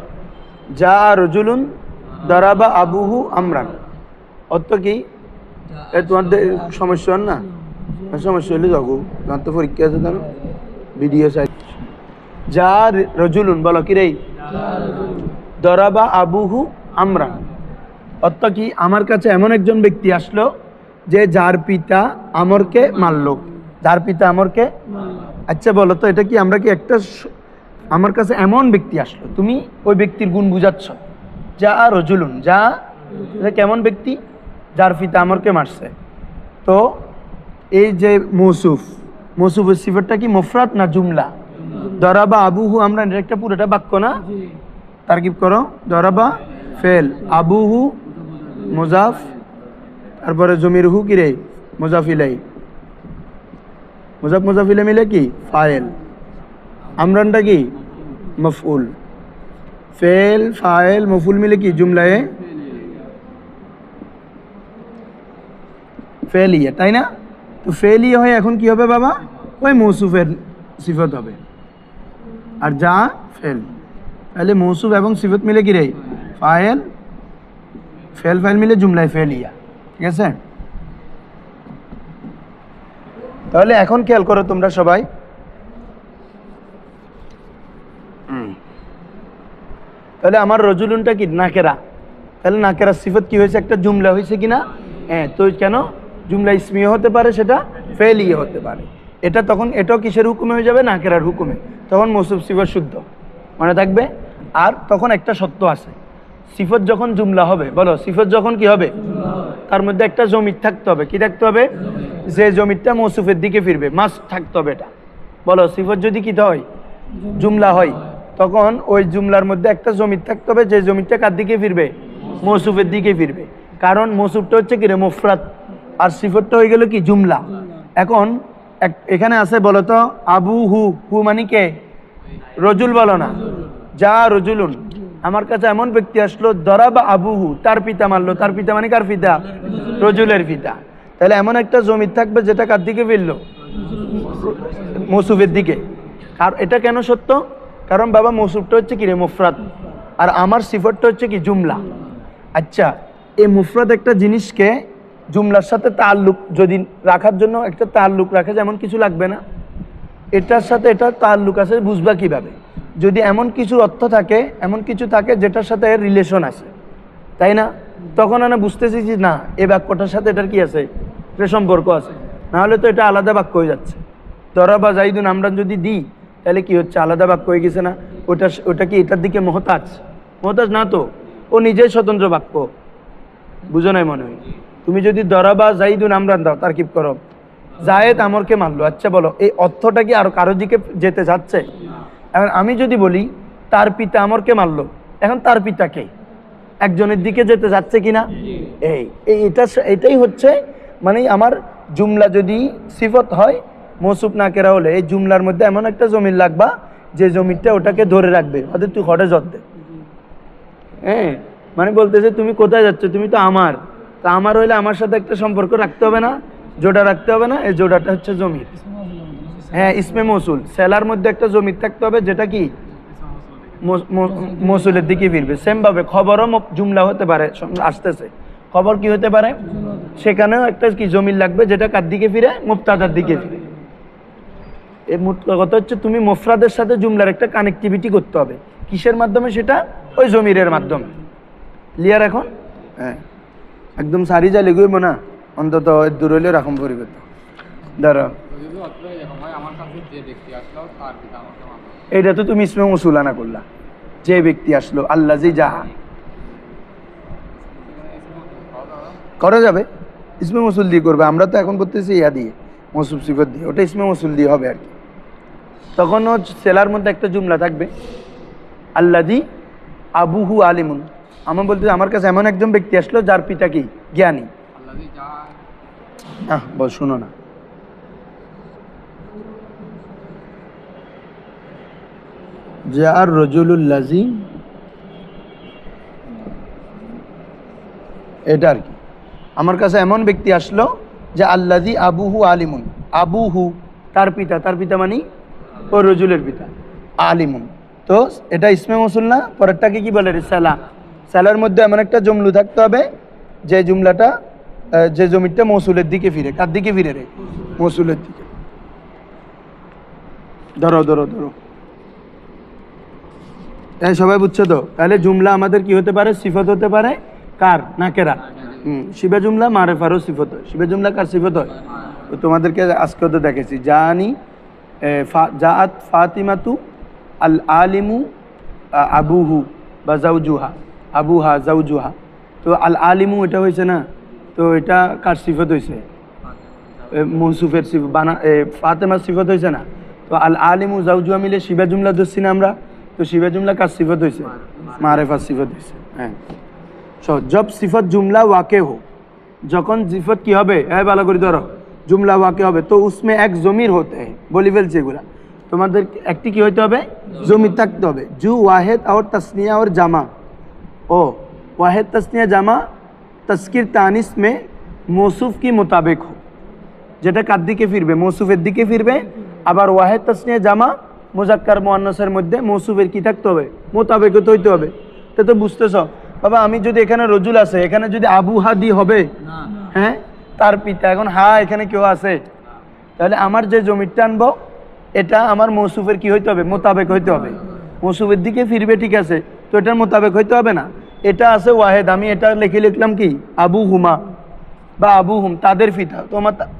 যা রজুলুন দারাবা আবুহু আমরান, অর্থ কি? তোমাদের সমস্যা না? সমস্যা হলে যাবো, তোমার তো পরীক্ষা আছে, জানো ভিডিও সাইড। যা রজুলুন, বলো কি রে? দারাবা আবুহু আমরান, অর্থ কি? আমার কাছে এমন একজন ব্যক্তি আসলো যে যার পিতা আমরকে মারলো, যার পিতা আমরকে। আচ্ছা বলো তো, এটা কি আমরা কি একটা, আমার কাছে এমন ব্যক্তি আসলো, তুমি ওই ব্যক্তির গুণ বুঝাচ্ছ। যা রজুলুন, যা কেমন ব্যক্তি? যার পিতা আমরকে মারছে। তো এই যে মৌসুফ, মৌসুফের সিফাতটা কি মুফরাদ না জুমলা? দরাবা আবুহু আমরা, এটা একটা পুরোটা বাক্য না? তারকিব করো। দরাবা ফেল, আবুহু মুজাফ, তারপরে জমিরহু কি রে? মুজাফিলাই, মুজাফ মুজাফিলে মিলে কি? ফাইল। আমরানটা কি? মফউল। ফেল ফাইল মফউল মিলে কি? জুমলায়ে ফেলিয়া, তাই না? তো ফেলিয়া হয়, এখন কি হবে বাবা? ওই মৌসুফের সিফত হবে। আর যা ফেল, তাহলে মৌসুফ এবং সিফত মিলে কি রে? ফাইল। ফেল ফাইল মিলে জুমলায় ফেলিয়া। ঠিক আছে? তাহলে এখন খেয়াল করো তোমরা সবাই, তাহলে আমার রজুলুনটা কি? নাকেরা। তাহলে নাকেরা সিফত কি হয়েছে? একটা জুমলা হয়েছে কিনা? হ্যাঁ। তো কেন? জুমলা ইসমিয়া হতে পারে, সেটা ফেলিয়া হতে পারে। এটা তখন এটাও কিসের হুকুমে হয়ে যাবে? নাকেরার হুকুমে। তখন মৌসুফ সিফত শুদ্ধ, মনে থাকবে। আর তখন একটা সত্য আছে, সিফত যখন জুমলা হবে, বলো সিফত যখন কি হবে? তার মধ্যে একটা জমির থাকতে হবে। কি থাকতে হবে? যে জমিরটা মৌসুফের দিকে ফিরবে, মাস্ট থাকতে হবে এটা। বলো সিফত যদি কি হয়? জুমলা হয়, তখন ওই জুমলার মধ্যে একটা জমির থাকতে হবে, যে জমিরটা কার দিকে ফিরবে? মৌসুফের দিকে ফিরবে। কারণ মৌসুফটা হচ্ছে কি রে? মুফরাদ, আর সিফতটা হয়ে গেল কি? জুমলা। এখন এখানে আছে বলো তো, আবু হু, হু মানে কে? রজুল বলো না? যা রজুলুন, আমার কাছে এমন ব্যক্তি আসলো, দরাবা আবুহু, তার পিতা মারলো। তার পিতা মানে কার পিতা? রজুলের পিতা। তাহলে এমন একটা জমির থাকবে যেটা কার দিকে ফিরলো? মৌসুফের দিকে। আর এটা কেন সত্য? কারণ বাবা মৌসুফটা হচ্ছে কি রে মুফরাদ, আর আমার সিফতটা হচ্ছে কি জুমলা। আচ্ছা, এই মুফরাদ একটা জিনিসকে জুমলার সাথে তাল্লুক যদি রাখার জন্য একটা তাল্লুক রাখে, যেমন কিছু লাগবে না, এটার সাথে এটা তাল্লুক আছে, বুঝবা কিভাবে? যদি এমন কিছু অর্থ থাকে, এমন কিছু থাকে যেটার সাথে রিলেশন আছে, তাই না? তখন আমরা বুঝতেছি যে না, এই বাক্যটার সাথে এটার কি আছে, এটা সম্পর্ক আছে, নাহলে তো এটা আলাদা বাক্য হয়ে যাচ্ছে। দরাবা জাইদুন আমরা যদি দিই তাহলে কি হচ্ছে, আলাদা বাক্য হয়ে গেছে না? ওটা কি এটার দিকে মহতাজ? মহতাজ না তো, ও নিজেই স্বতন্ত্র বাক্য। বুঝো নাই মনে হয়? তুমি যদি দরাবা জাইদুন আমরান দাও, তারকিব করো, জায়েদ আমরকে মানলো, আচ্ছা বলো এই অর্থটা কি আরো কারোর দিকে যেতে যাচ্ছে? এখন আমি যদি বলি তার পিতা আমরকে মারলো, এখন তার পিতাকে একজনের দিকে যেতে যাচ্ছে কিনা? এটাই হচ্ছে মানে আমার জুমলা যদি সিফত হয় মৌসুফ না কেরা হলে, এই জুমলার মধ্যে এমন একটা জমির লাগবা যে জমিটা ওটাকে ধরে রাখবে, হয়তো তুই হটে যত্নে। হ্যাঁ, মানে বলতেছে তুমি কোথায় যাচ্ছ, তুমি তো আমার, তা আমার হইলে আমার সাথে একটা সম্পর্ক রাখতে হবে না, জোড়া রাখতে হবে না, এই জোড়াটা হচ্ছে জমির। হ্যাঁ, ইসমে মৌসুল, সেলার মধ্যে একটা জমির থাকতে হবে যেটা কি মৌসুলের দিকে ফিরবে। সেম ভাবে খবরও জুমলা হতে পারে, আসতেছে খবর কি হতে পারে, সেখানেও একটা কি জমির লাগবে যেটা কার দিকে ফিরে, মুবতাদার দিকে ফিরে। এই কথা হচ্ছে তুমি মুফরাদের সাথে জুমলার একটা কানেক্টিভিটি করতে হবে, কিসের মাধ্যমে? সেটা ওই জমিরের মাধ্যমে। ক্লিয়ার এখন? হ্যাঁ, একদম সারি যা লেগুইব না, অন্তত দূর হইলে রাখম পরিবর্তন ধরো। এইটা তো তুমি ইসমে মৌসুল আনা করলা, যে ব্যক্তি আসলো, আল্লাজি যাহা করা যাবে, ইসমে মৌসুল দিয়ে করবে। আমরা তো এখন করতেছি ইয়া দিয়ে, মৌসুফ সিফত দিয়ে, ওটা ইসমে মৌসুল দিয়ে হবে আর কি। তখন সেলার মধ্যে একটা জুমলা থাকবে, আল্লাজি আবুহু আলিমুন, আমার বলতে আমার কাছে এমন একজন ব্যক্তি আসলো যার পিতা কি জ্ঞানী। বল, শুনো না, যার রজুলুল্লাজি, এটা আর কি, আমার কাছে এমন ব্যক্তি আসলো যে আল্লাজি আবুহু আলিমুন, আবুহু তার পিতা, তার পিতা মানে ও রজুলের পিতা, আলিমুন। তো এটা ইসমে মৌসুল না, পরেরটাকে কি বলে? সালা। সালার মধ্যে এমন একটা জমলু থাকতে হবে যে জুমলাটা, যে জমিটা মৌসুলের দিকে ফিরে। কার দিকে ফিরে রে? মৌসুলের দিকে। ধরো ধরো ধরো, তাই সবাই বুঝছো তো? তাহলে জুমলা আমাদের কি হতে পারে? সিফত হতে পারে কার? নাকেরা। শিবা জুমলা মারেফারও সিফত হয়। শিবা জুমলা কার সিফত হয়? তো তোমাদেরকে আজকে তো দেখেছি, জানি জাআত ফাতিমাতু আল আলিমু আবুহু বা জাউজুহা, আবুহা জাউজুহা। তো আল আলিমু এটা হয়েছে না, তো এটা কার সিফত হয়েছে? মৌসুফের সিফত, ফাতেমার সিফত হয়েছে না? তো আল আলিমু জাউজুহা মিলে শিবা জুমলা ধরছি না আমরা, তো শিবা জুমলা কার সিফত হয়েছে? মারেফার সিফত হয়েছে। হ্যাঁ, জব সিফত জুমলা ওয়াকে হো, যখন সিফত কি হবে, ভালো করে ধরো, জুমলা ওয়াকে হবে, তো উসমে এক জমির হতে হয়। বলি ফেলছে এগুলা, তোমাদের একটি কি হইতে হবে? জমির থাকতে হবে। জু ওয়াহেদ और तस्निया और জামা, ও ওয়াহেদ तस्निया জামা তস্কির তানিস মে মৌসুফ কি মোতাবেক হো, যেটা কার দিকে ফিরবে? মৌসুফের দিকে ফিরবে। আবার ওয়াহেদ তসনিয়া জামা মুজাক্কার মুআন্নাসের মধ্যে মৌসুফের কি থাকতে হবে? মোতাবেক হইতে হবে। তো বুঝতেছ বাবা, আমি যদি এখানে রজুল আছে, এখানে যদি আবু হাদি হবে, হ্যাঁ তার পিতা, এখন এখানে কেউ আছে, তাহলে আমার যে জমিটা আনবো এটা আমার মৌসুফের কি হইতে হবে? মোতাবেক হইতে হবে। মৌসুফের দিকে ফিরবে, ঠিক আছে, তো এটার মোতাবেক হইতে হবে না? এটা আছে ওয়াহেদ, আমি এটা লিখলাম কি আবু হুমা বা আবু হুম, তাদের পিতা।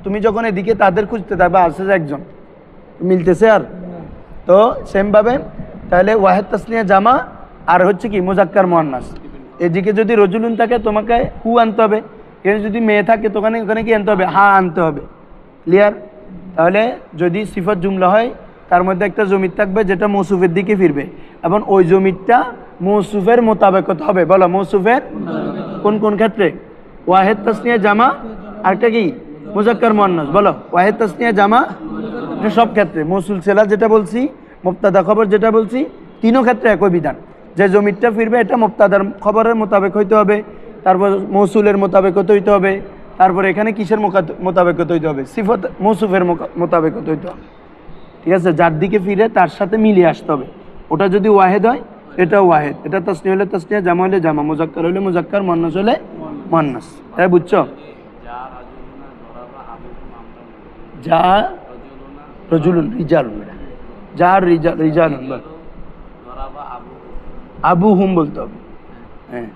তুমি যখন এদিকে তাদের খুঁজতে থাকবে, আসে একজন, মিলতেছে আর, তো সেমভাবে তাহলে ওয়াহেদ তাসনিয়া জামা আর হচ্ছে কি মুজাক্কার মুআন্নাস। এদিকে যদি রজুলুন থাকে তোমাকে হু আনতে হবে, এখানে যদি মেয়ে থাকে তো ওখানে কি আনতে হবে? হা আনতে হবে। ক্লিয়ার? তাহলে যদি সিফত জুমলা হয় তার মধ্যে একটা জমির থাকবে যেটা মৌসুফের দিকে ফিরবে, এবং ওই জমিরটা মৌসুফের মোতাবেক হতে হবে। বলো মৌসুফের কোন কোন ক্ষেত্রে? ওয়াহেদ তাসনিয়া জামা আরেকটা কি মুজাক্কার মুআন্নাস। বলো ওয়াহেদ তাসনিয়া জামা, এটা সব ক্ষেত্রে। মৌসুল সেলা যেটা বলছি, মুবতাদা খবর যেটা বলছি, তিনও ক্ষেত্রে একই বিধান। যে জমিরটা ফিরবে এটা মুবতাদার খবরের মোতাবেক হইতে হবে, তারপর মৌসুলের মোতাবেক হইতে হবে, তারপর এখানে কিসের মোতাবেক হইতে হবে? সিফত মৌসুফের মোতাবেক হইতে হবে। ঠিক আছে, যার দিকে ফিরে তার সাথে মিলিয়ে আসতে হবে। ওটা যদি ওয়াহেদ হয় এটা ওয়াহেদ, এটা তাসনিয়া হলে তাসনিয়া, জামা হলে জামা, মুজাক্কার হলে মুজাক্কার, মুয়ান্নাস হলে মুয়ান্নাস। তাই বুঝছো? যা রজুলুন রিজালুন, যা রিজালুন বল, আবু হুম বলতে হবে। হ্যাঁ,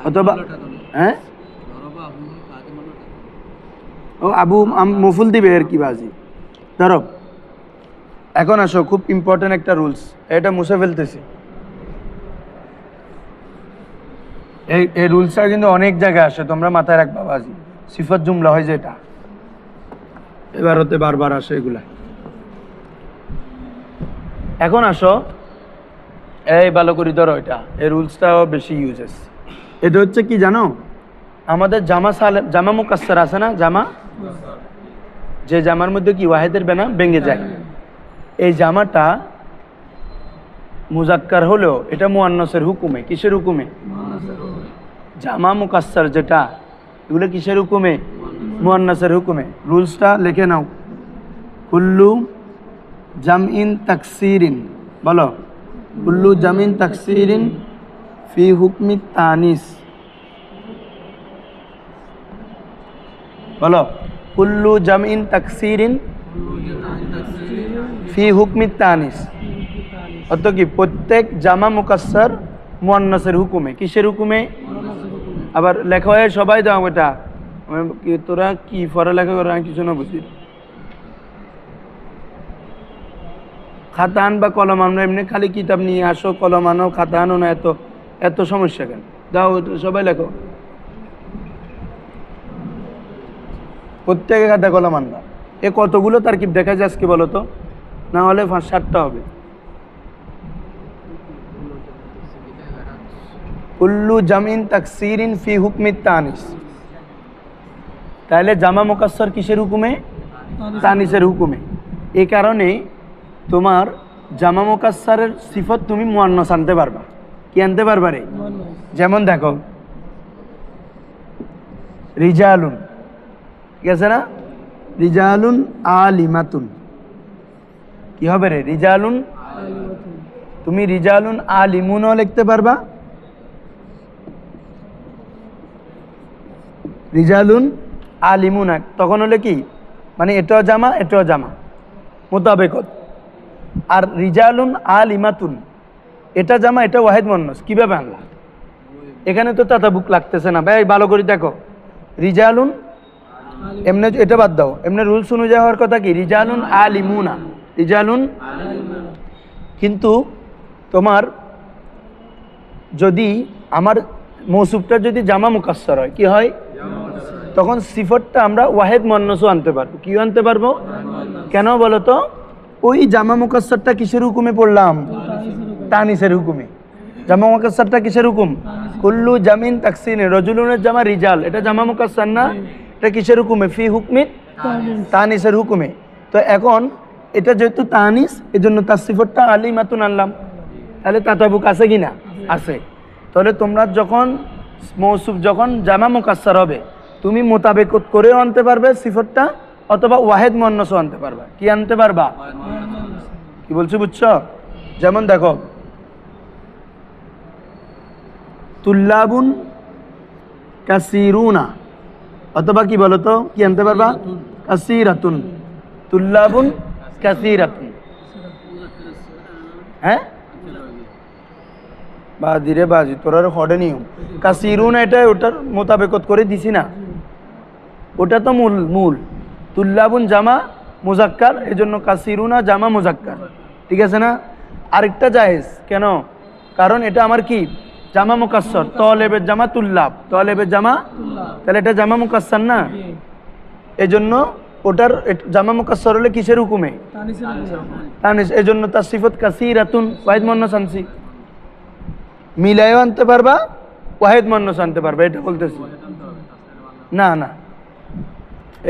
অথবা হ্যাঁ ও আবু মুফুল দিবে আর কি বাজি। ধরো এখন আসো, খুব ইম্পর্টেন্ট একটা রুলস, এটা মুছে ফেলতেছি। এই রুলসটা কিন্তু অনেক জায়গায় আসে, তোমরা মাথায় রাখবা বাজি। সিফাত জুমলা হয় যেটা, এবার হতে বারবার আসে এগুলা। এখন আসো, এই ভালো করে ধরো, এটা এই রুলসটাও বেশি ইউজেস। এটা হচ্ছে কি জানো, আমাদের জামা সালেম, জামা মুকাসসার আছে না, জামা, যে জামার মধ্যে কি ওয়াহেদের বেনা ভেঙে যায়, এই জামাটা মুজাক্কার হলেও এটা মুয়ান্নাসের হুকুমে। কিসের হুকুমে? জামা মুকাসসার যেটা, এগুলো কিসের হুকুমে? মুয়ান্নাসের হুকুমে। রুলসটা লিখে নাও, কুল্লু জামইন তাকসিরিন, বলো কুল্লু জামিন তাকসিরিন ফি হুকমি তানিস, বলো কুল্লু জামিন তাকসিরিন ফি হুকমি তানিস। অর্থ কি? প্রত্যেক জামা মুকাসসার মুয়ান্নাসের হুকুমে। কিসের হুকুমে? আবার লেখা হয় সবাই দাও এটা, তোরা কি পড়ালেখা করে আমি কিছু না বুঝি। খাতা আন বা কলম, আমরা এমনি খালি কিতাব নিয়ে আসো, কলম আনো, খাতা আনো না, এত এত সমস্যা কেন? দাও সবাই লেখো, প্রত্যেকে খাতা কলম আনবা। এ কতগুলো তারকিব দেখা যায় আজকে বলো তো, না হলে 5-7টা হবে। কুল্লু জামিন তাকসিরিন ফি হুকমি তানিস, তাহলে জামা মুকাসসার কিসের হুকুমে? তানিসের হুকুমে। এই কারণে তোমার জামা মুকাসসারের সিফত তুমি মুয়ান্নাস আনতে পারবা। কি আনতে পারবা রে? যেমন দেখো রিজালুন, ঠিক আছে না, রিজালুন আলিমাতুন, কি হবে রে? রিজালুন, তুমি রিজালুন আলিমুনও লিখতে পারবা, রিজালুন আলিমুনা, তখন হলে কি মানে এটাও জামা এটাও জামা মোতাবেকত। আর রিজালুন আলিমাতুন, এটা জামা এটা ওয়াহিদ মুয়ান্নাস, কিভাবে আনলা? এখানে তো তাতাবুক লাগতেছে না ভাই, ভালো করে দেখো। রিজালুন এমনি, এটা বাদ দাও, এমনি রুলস অনুযায়ী হওয়ার কথা কি রিজালুন আলিমুনা, রিজালুন। কিন্তু তোমার যদি আমার মৌসুফটা যদি জামা মুকাসসার হয়, কি হয়? তখন সিফতটা আমরা ওয়াহিদ মুয়ান্নাসও আনতে পারবো। কি আনতে পারবো? কেন বলো তো? ওই জামা মুকাসসারটা কিসের হুকুমে পড়লাম? তানিসের হুকুমে। জামা মুকাসসারটা কিসের হুকুম? কুল্লু জামিন তাকসিরিন, রজুলুনের জামা রিজাল, এটা জামা মুকাসসার না, এটা কিসের হুকুমে? ফি হুকমি তানিসের হুকুমে। তো এখন এটা যেহেতু তানিস, এজন্য তার সিফতটা আলিমাতুন আনলাম। তাহলে তাতাবুক আছে কি না? আছে। তাহলে তোমরা যখন মৌসুফ যখন জামা মুকাসসার হবে, তুমি মোতাবেকত করেও আনতে পারবে সিফতটা, অথবা ওয়াহিদ মুয়ান্নাসও আনতে পারবা। কি আনতে পারবা? কি বলছি বুঝছো? যেমন দেখো তুল্লাবুন কাসিরুনা, অথবা কি বলতো, কি আনতে পারবা? কাসিরাতুন, তুল্লাবুন কাসিরাতুন। হ্যাঁ বাজি রে বাজি, তোর হডে নিও। কাসিরুন এটা ওটার মোতাবেকত করে দিছি না, ওটা তো মূল। তুল্লাবুন জামা মুজাক্কার, এজন্য কাসিরুনা জামা মুজাক্কার, ঠিক আছে না? আরেকটা জায়েজ, কেন? কারণ এটা আমার কি জামা মুকাসসার, তলেবের জামা তুল্লাব, তলেবের জামা, তাহলে এটা জামা মুকাসসার না, এজন্য ওটার জামা মুকাসসার হলে কিসের হুকুমে? তানিস, এজন্য তার সিফত কাসিরাতুন, ওয়াহিদ মুয়ান্নাস আনছি। মিলাইও আনতে পারবা, ওয়াহিদ মুয়ান্নাস আনতে পারবা, এটা বলতেছি না। না,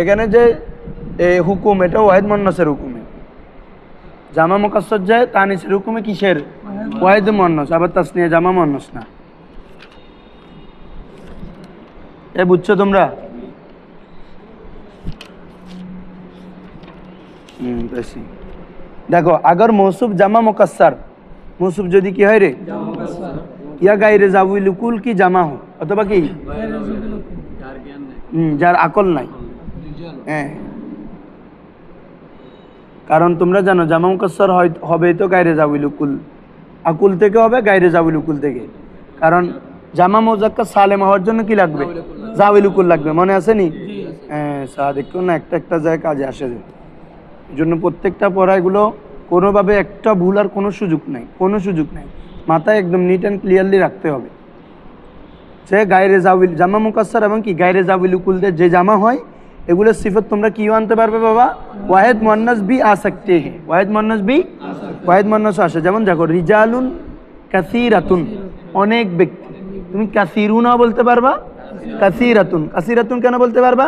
এখানে যে হুকুম, এটা ওয়াহিদ মুয়ান্নাসের হুকুমে। জামা মুকাসসার যায় তানিসের হুকুমে, কিসের? ওয়াহিদ মুয়ান্নাস, আবার তাসনিয়া জামা মুয়ান্নাস না। এ বুঝছো তোমরা? বেশি দেখো আগর মৌসুফ জামা মুকাসসার, মৌসুফ যদি কি হয় রে ইয়া গায়রে জাউল উকুল কি জামা হয় অথবা কি যার আকল নাই। হ্যাঁ, কারণ তোমরা জানো জামা মুকাসসার হবে তো গায়রে জাউল উকুল, আকুল থেকে হবে গায়রে জাউল উকুল থেকে। কারণ জামা মুজাক্কার সালেম হওয়ার জন্য কি লাগবে? জাউল উকুল লাগবে, মনে আছে নি? হ্যাঁ, সাদেক না একটা একটা জায়গায় কাজে আসে যায়। এই জন্য প্রত্যেকটা পড়াগুলো কোনোভাবে একটা ভুল আর কোনো সুযোগ নাই, কোনো সুযোগ নাই, মাথায় একদম নিট অ্যান্ড ক্লিয়ারলি রাখতে হবে। সে গায়রে জাউল জামা মুকাসসার এবং কি গায়রে জাউল উকুলদের যে জামা হয় এগুলোর সিফত তোমরা কি আনতে পারবে বাবা? ওয়াহিদ মুয়ান্নাস বি আ সকতে হ্যাঁ, ওয়াহিদ মুয়ান্নাস বি ওয়াহিদ মুয়ান্নাস আসে। যেমন দেখো রিজালুন কাসীরাতুন, অনেক ব্যক্তি, তুমি কাসীরুনা বলতে পারবা, কাসীরাতুন, কাসীরাতুন কেন বলতে পারবা?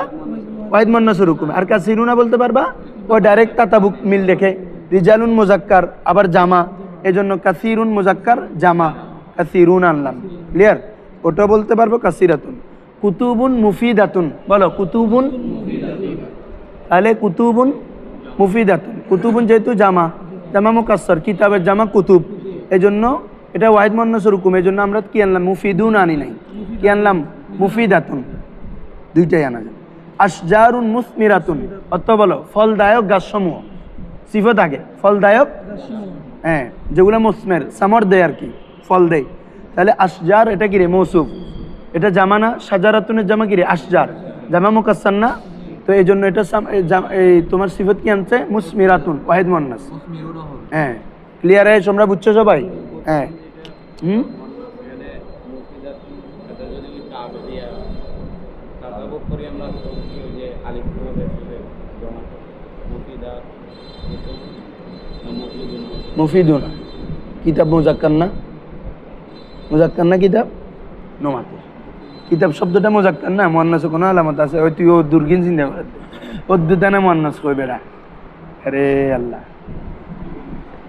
ওয়াহিদ মুয়ান্নাসের হুকুম। আর কাসীরুনা বলতে পারবা ও ডাইরেক্ট তাতাবুক মিল রেখে, রিজালুন মুজাক্কার আবার জামা, এজন্য কাসীরুন মুজাক্কার জামা, কাসীরুন আনলাম। ক্লিয়ার? ওটা বলতে পারবো কাসীরাতুন। কুতুবুন মুফিদাতুন, বলো কুতুবুন, তাহলে কুতুবুন মুফিদাতুন, কুতুবুন যেহেতু জামা, জামা মুকাসসার, কিতাবের জামা কুতুব, এজন্য এটা ওয়াহিদ মুয়ান্নাসের হুকুম, এজন্য আমরা কি আনলাম? মুফিদুন আনি নাই, কি আনলাম? মুফিদাতুন, দুইটাই আনা যায়। আশজারুন মুসমিরাতুন, অর্থ বলো ফলদায়ক গাছসমূহ, সিফত আগে ফলদায়ক, হ্যাঁ যেগুলো মুসমের সামর দেয় আর কি, ফল দেয়। তাহলে আশজার এটা কি রে? মৌসুফ, এটা জামা না? সাজারাতুনের জামা কি রে? আশজার, জামা মুকাসসার না? তো এই জন্য এটা এই তোমার সিফত কি আনছে? মুসমিরাতুন, ওয়াহিদ মুয়ান্নাস। হ্যাঁ, ক্লিয়ার আছে? তোমরা বুঝছো সবাই? হ্যাঁ, মুফিদুনা কিতাব মুজাক্কার না? মুজাক্কার না কিতাব? নোমাতে কিতাব শব্দটা মুজাক্কার না? মুয়ান্নাসে কোনো আলামত আছে? ওই তুই ও দুর্গিন চিন্তা করে উদ্দুতা না মুয়ান্নাস কই বেড়া, আরে আল্লাহ।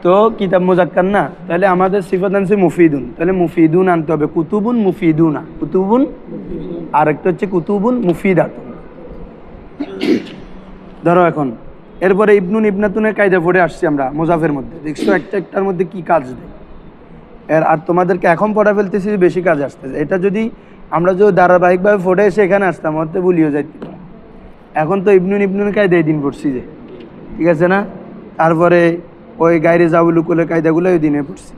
তো কিতাব মুজাক্কার না, তাহলে আমাদের সিফাত আনছে মুফিদুন, তাহলে মুফিদুন আনতে হবে। কুতুবুন মুফিদুনা, কুতুবুন, আর একটা হচ্ছে কুতুবুন মুফিদাতুন। ধরো এখন এরপরে ইবনুন ইবনাতুনের কায়দা পড়ে আসছি আমরা মুজাফের মধ্যে, দেখছো একটা একটার মধ্যে কি কাজ দেয়। আর তোমাদেরকে এখন পড়া ফেলতেছি বেশি কাজ আসতেছে। এটা যদি আমরা যদি ধারাবাহিকভাবে পড়ে এসে এখানে আসতাম মধ্যে ভুলিয়ে যাইতে। এখন তো ইবনুন ইবনুনের কায়দা এই দিন পড়ছি যে, ঠিক আছে না? তারপরে ওই গায়রে জাউল উকুলের কায়দাগুলো ওই দিনে পড়ছি।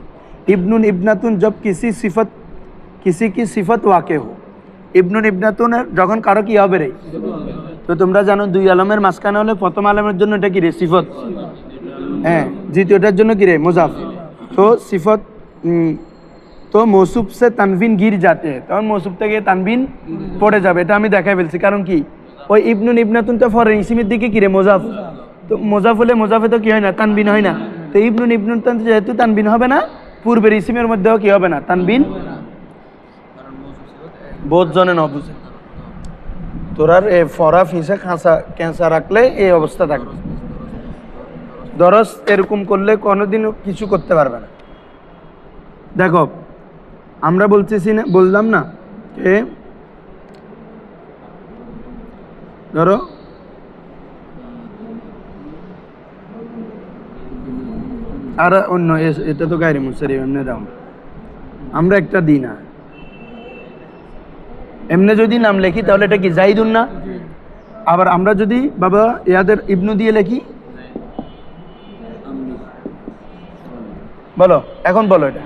ইবনুন ইবনাতুন জব কিসি কি সিফত ওয়াকে হো, ইবনুন ইবনাতুনের যখন কারো কি হবে রে, তো তোমরা জানো দুই আলমের মাঝখানে হলে প্রথম আলমের জন্য এটা কি রে? সিফত। হ্যাঁ, দ্বিতীয়টার জন্য কি রে? মুজাফ। তো সিফত, তো মৌসুফ সে তানবিন গির যাতে, তখন মৌসুফ থেকে তানবিন পড়ে যাবে, এটা আমি দেখাই ফেলছি। কারণ কি ওই ইবনুন ইবনাতুনটা ফরেন ইসিমের দিকে কি রে? মুজাফ। তো মুজাফ হলে মুজাফে তো কি হয় না? তানবিন হয় না। তো ইবনুন ইবনাতুন যেহেতু তানবিন হবে না, পূর্বের ইসিমের মধ্যেও কি হবে না? তানবিন। বোধ জনে ন বুঝে তোরার এ ফরা ফিসে ক্যাঁচা রাখলে এই অবস্থা থাকবে। দরস এরকম করলে কোনোদিনও কিছু করতে পারবে না। দেখো আমরা বলতেছি না, বললাম না যে ধরো আর অন্য এটা তো গায়রে মুনসারিফ, এমনি দাও আমরা একটা দিই না, এমনি যদি নাম লেখি তাহলে এটা কি জাইদুন না? আবার আমরা যদি বাবা ইয়াদের ইবনু দিয়ে লেখি, বলো এখন বলো এটা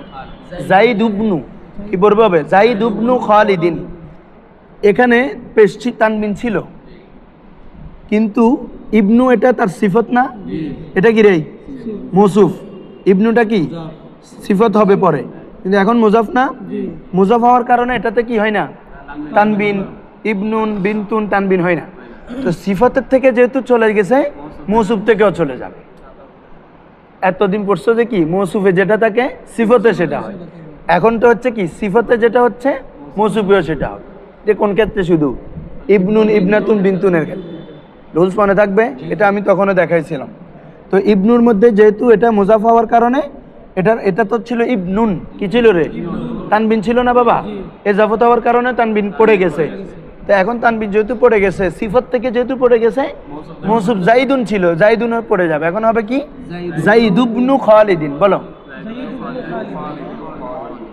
জাইদ ইবনু কি পড়বে হবে? জাইদ ইবনু খালিদিন। এখানে পেশি তানবিন ছিল, কিন্তু ইবনু এটা তার সিফত না? এটা কি রে? মৌসুফ। ইবনুটা কি সিফত হবে পরে, কিন্তু এখন মুজাফ না? মুজাফ হওয়ার কারণে এটাতে কি হয় না? তানবিন, ইবনুন বিনতুন তানবিন হয় না। তো সিফতের থেকে যেহেতু চলে গেছে, মৌসুফ থেকেও চলে যাবে। এতদিন পড়ছো যে কি মৌসুফে যেটা থাকে সিফতে সেটা হয়, এখন তো হচ্ছে কি সিফতে যেটা হচ্ছে মৌসুফেও সেটা হবে। যে কোন ক্ষেত্রে? শুধু ইবনুন ইবনাতুন বিনতুনের ক্ষেত্রে। রুলস মনে থাকবে, এটা আমি তখনও দেখাইছিলাম। তো ইবনুর মধ্যে যেহেতু এটা মুজাফ হওয়ার কারণে এটা তো ছিল ইবনুন, কি ছিল রে? তানবিন ছিল না বাবা? এজাফত হওয়ার কারণে তানবিন পড়ে গেছে। তো এখন তানবিন যেহেতু পড়ে গেছে, সিফত থেকে যেহেতু পড়ে গেছে, মৌসুফ জাইদুন ছিল, জাইদুন পড়ে যাবে। এখন হবে কি জাইদ ইবনু খালিদিন। বলো,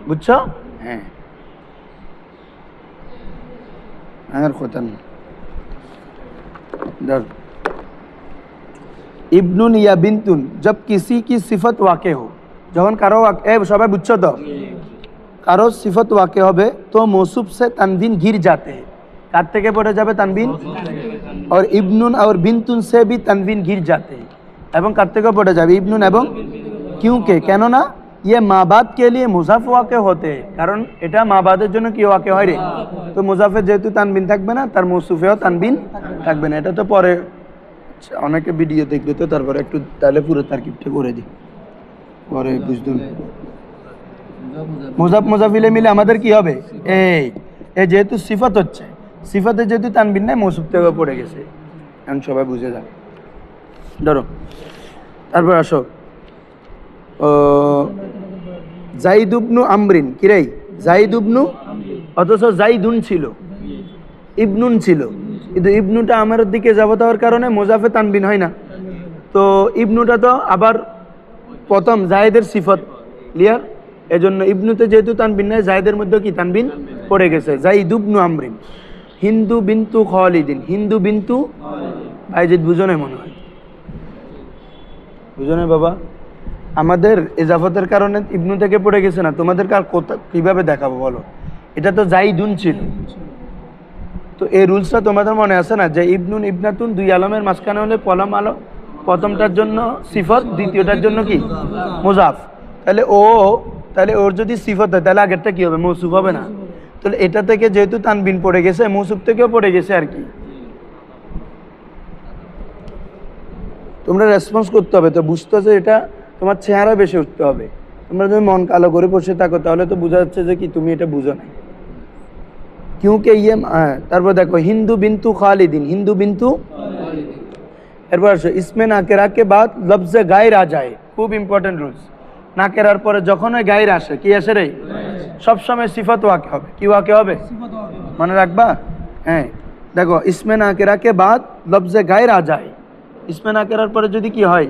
বুঝছো? হ্যাঁ, আর কথা না। ইবনুন ইয়া বিনতুন जब किसी की सिफत वाक़े हो, যখন কারো সবাই বুঝছো তো, কারো সিফত वाक़े হবে তো মৌসুফ से तनवीन गिर जाते हैं। কার থেকে পড়ে যাবে तनवीन? और इब्नुन और बिनतुन से भी तनवीन गिर जाते हैं। এবং কার থেকে পড়ে যাবে? ইবনুন এবং क्योंकि কেন না ये মাবাদ के लिए मुज़ाफ वाक़े होते हैं, কারণ এটা মাবাদের জন্য কি वाक़े হয় রে। তো মুজাফে যেহেতু তানবিন থাকবে না, তার মৌসুফেও তানবিন থাকবে না। এটা তো পরে অনেকে ভিডিও দেখবে, তো তারপরে একটু তাহলে পুরো তারকিবটা করে দিই, পরে বুঝতুন। মুজাফ মুজাফিলে মিলে আমাদের কি হবে? এই যেহেতু সিফাত হচ্ছে, সিফাতে যেহেতু তানবিন নাই, মৌসুফ থেকে পড়ে গেছে। এখন সবাই বুঝে যাক। ধরো তারপর আসো, জাইদ ইবনু আমরিন, কি রে? জাইদ ইবনু, অথচ জাইদুন ছিল, ইবনুন ছিল, কিন্তু ইবনুটা আমার দিকে যাব দেওয়ার কারণে মুজাফে তানবিন হয় না। তো ইবনুটা তো আবার প্রথম জায়েদের সিফত, ক্লিয়ার? এজন্য ইবনুতে যেহেতু তানবিন নাই, জায়েদের মধ্যে কি তানবিন পড়ে গেছে। জাইদ ইবনু আমরিন, হিন্দু বিনতু খালিদিন, হিন্দু বিনতু আইজিদ। বুঝো না মনে হয়? বুঝো না বাবা? আমাদের ইজাফতের কারণে ইবনু থেকে পড়ে গেছে না, তোমাদের কার কিভাবে দেখাবো বলো? এটা তো জাইদুন ছিল। তো এই রুলসটা তোমাদের মনে আছে না, যে ইবনুন ইবনাতুন দুই আলমের মাঝখানে হলে পলাম আলম, প্রথমটার জন্য সিফত, দ্বিতীয়টার জন্য কি মুজাফ। তাহলে ওর যদি সিফত হয়, তাহলে আগেরটা কি হবে? মৌসুফ হবে না? তাহলে এটা থেকে যেহেতু তানবিন পড়ে গেছে, মৌসুফ থেকেও পড়ে গেছে আর কি। তোমরা রেসপন্স করতে হবে, তো বুঝতে হবে এটা তোমার চেহারা বেশি উঠতে হবে। তোমরা যদি মন কালো করে বসে থাকো, তাহলে তো বোঝা যাচ্ছে যে কি তুমি এটা বুঝো নাই। क्योंकि ये তারপর দেখো হিন্দু বিনতু খালিদিন, হিন্দু বিনতু। এরপর আসো ইসমে নাকেরা কে বাদ লফজে গায়র আ যায়। খুব ইম্পর্টেন্ট রুলস। নাকেরার পরে যখন ওই গায়র আসে, কি আসে রে? সবসময় সিফত ওয়াকে হবে। কি ওয়াকে হবে? মনে রাখবা। হ্যাঁ, দেখো ইসমে নাকেরা কে বাদ লফজে গায়র আ যায়। ইসমে নাকেরার পরে যদি কি হয়?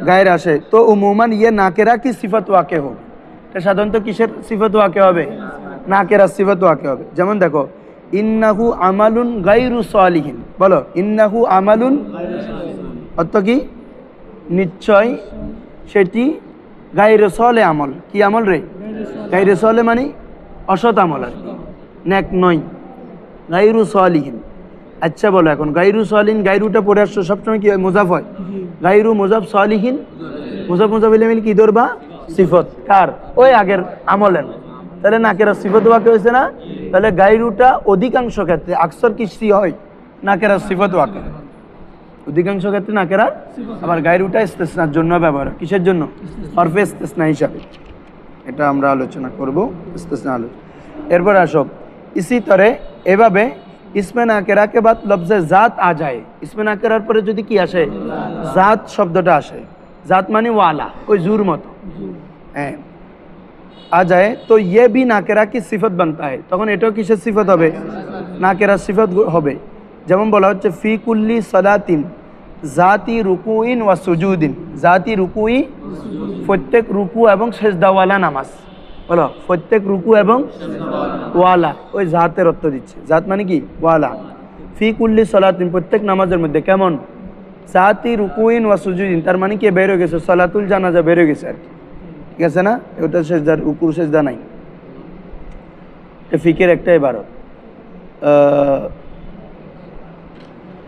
গায়র আসে, তো উমুমান ইয়ে নাকেরা কি সিফত ওয়াকে হবে। এটা সাধারণত কিসের সিফত ওয়াকে হবে? নাকেরা সিফত ওয়াকে হবে। যেমন দেখো ইন্নাহু আমালুন গায়রু সালিহিন। বলো ইন্নাহু আমালুন, অর্থ কি? নিশ্চয় সেটি গায়রু সালে আমল। কি আমল রে? গায়রু সালে মানে অসৎ আমল আর কি, নেক নয়। গায়রু সালিহিন। আচ্ছা বলো এখন গায়রু সালিহিন, গায়রুটা পড়ে আসছো সবসময় কি হয়? মুজাফ হয়। গায়রু মুজাফ, সালিহিন মুজাফ, মুজাফিল মিল কি ধরবা? সিফত। কার? ওই আগের আমলের। তাহলে নাকেরা সিফত ওয়াকে হয়েছে না? তাহলে গায়রুটা অধিকাংশ ক্ষেত্রে, আকসর কিস্তি হয় নাকেরা সিফত ওয়াকে, অধিকাংশ ক্ষেত্রে নাকেরা। আবার গায়রুটা ইস্তেসনার জন্য ব্যবহার। কিসের জন্য? হরফে ইস্তেসনা হিসাবে। এটা আমরা আলোচনা করব, ইস্তেসনা আলোচনা। এরপর আসো ইসি তরে এভাবে ইসমে নাকেরা কে বাদ লফজে জাত আ যায়। ইসমে নাকেরার পরে যদি কি আসে? জাত শব্দটা আসে। জাত মানে ওয়ালা, ওই জুর মতো। হ্যাঁ, आ जाए तो ये भी नाकेरा की सिफत बनता है। তখন এটাও কিসের সিফত হবে? নাকেরা সিফত হবে। যেমন বলা হচ্ছে ফি কুল্লি সালাতিন জাতি রুকুইন ওয়া সুজুদিন। জাতি রুকুই, প্রত্যেক রুকু এবং সেজদাওয়ালা নামাজ। বলো প্রত্যেক রুকু এবং ওয়ালা, ওই জাতের অর্থ দিচ্ছে। জাত মানে কি? ওয়ালা। ফি কুল্লি সালাতিন, প্রত্যেক নামাজের মধ্যে। কেমন? জাতি রুকুইন ওয়া সুজুদিন, তার মানে কি বের হয়ে গেছে, সালাতুল জানাজা বের হয়ে গেছে আর কি। ঠিক আছে না? ওটা সেজদার রুকু সেজদা নাই। ফিকের একটা ইবারত।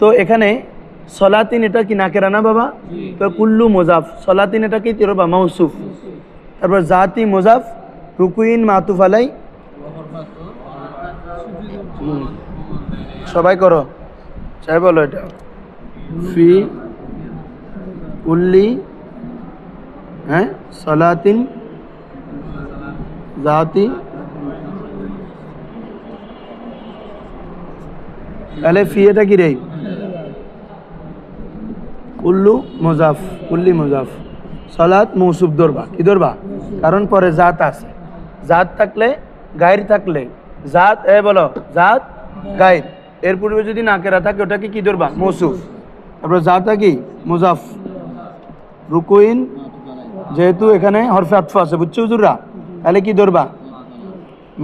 তো এখানে সলাতিন এটা কি নাকেরা না বাবা? তো কুল্লু মুজাফ, সলাতিন এটা কি তিরবা মৌসুফ। তারপর জাতি মুজাফ, রুকুইন মাতুফ আলাই। সবাই করো, চাই বলো এটা ফি কুল্লি, হ্যাঁ, সলাতিন জাতি। তাহলে ফি এটা কি রে? কুল্লু মুজাফ, কুল্লি মুজাফ। সলাত মৌসুফ ধরবা। কি ধরবা? কারণ পরে জাত আছে। জাত থাকলে, গায়র থাকলে জাত, বলো জাত গায়েব। এর পূর্বে যদি নাকেরা থাকে ওটাকে কি ধরবা? মৌসুফ। তারপর জাটা কি? মুজাফ। রুকুইন যেহেতু এখানে হরফে আতফ আছে, বুঝছো হুজুররা, তাহলে কি ধরবা?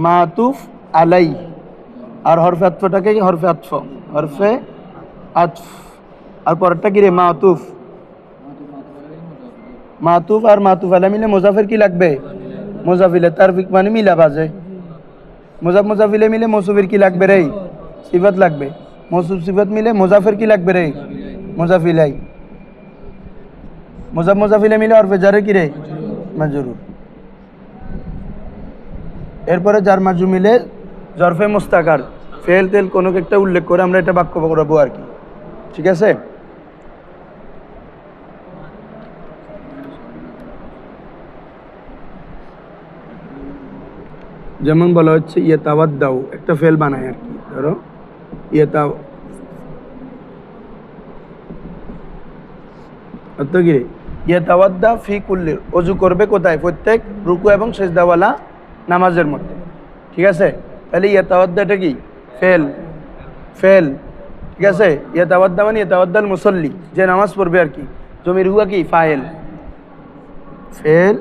মাতুফ আলাই। আর হরফে আতফটাকে কি? হরফে আতফ, হরফে আতফ। আর পরেরটা কি রে? মাতুফ। মাতুফ আর মাতুফ আলাই মিলে মুজাফের কি লাগবে? মুজাফিলে। তার মানে মিলা বাজে। মুজাফ মুজাফিলে মিলে মৌসুফের কি লাগবে রে? সিফাত লাগবে। মৌসুফ সিফাত মিলে মুজাফের কি লাগবে রে? মুজাফিলাই। মুজাফ মুজাফিলে মিলে হরফে জারে কি রে? মাজরুর। এরপরে যার মাজু মিলে জরফে মুস্তাকার ফেল তেল কোনো একটা উল্লেখ করে আমরা এটা বাক্য করবো আর কি। ঠিক আছে? যেমন বলা হচ্ছে ইয়ে তাওয়াত দাও, একটা ফেল বানায় আর কি। ধরো ইয়ে তাও অর্থ কি? ইয়ে তাওয়াদ্দা ফি কুল্লির, অজু করবে কোথায়? প্রত্যেক রুকু এবং সেজদাওয়ালা নামাজের মধ্যে। ঠিক আছে? তাহলে ইয়ে তাওয়াদ্দা এটা কি? ফেল। ফেল। ঠিক আছে? ইয়ে তাওয়াদ্দা মানে ইয়ে তাওয়াদ্দাল মুসল্লি, যে নামাজ পড়বে আর কি। জমির হুয়া কি? ফাইল। ফেল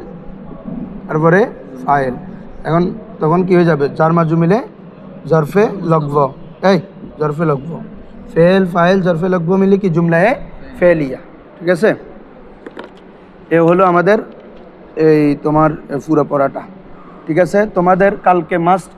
তারপরে ফাইল। এখন তখন কি হয়ে যাবে? চার মাজু মিলে জরফে লগভ। এই জরফে লগভ, ফেল ফাইল জরফে লগভ মিলে কি? জুমলায় ফেলিয়া। ঠিক আছে? এ হলো আমাদের এই তোমার পুরো পড়াটা। ঠিক আছে? তোমাদের কালকে মাস্ট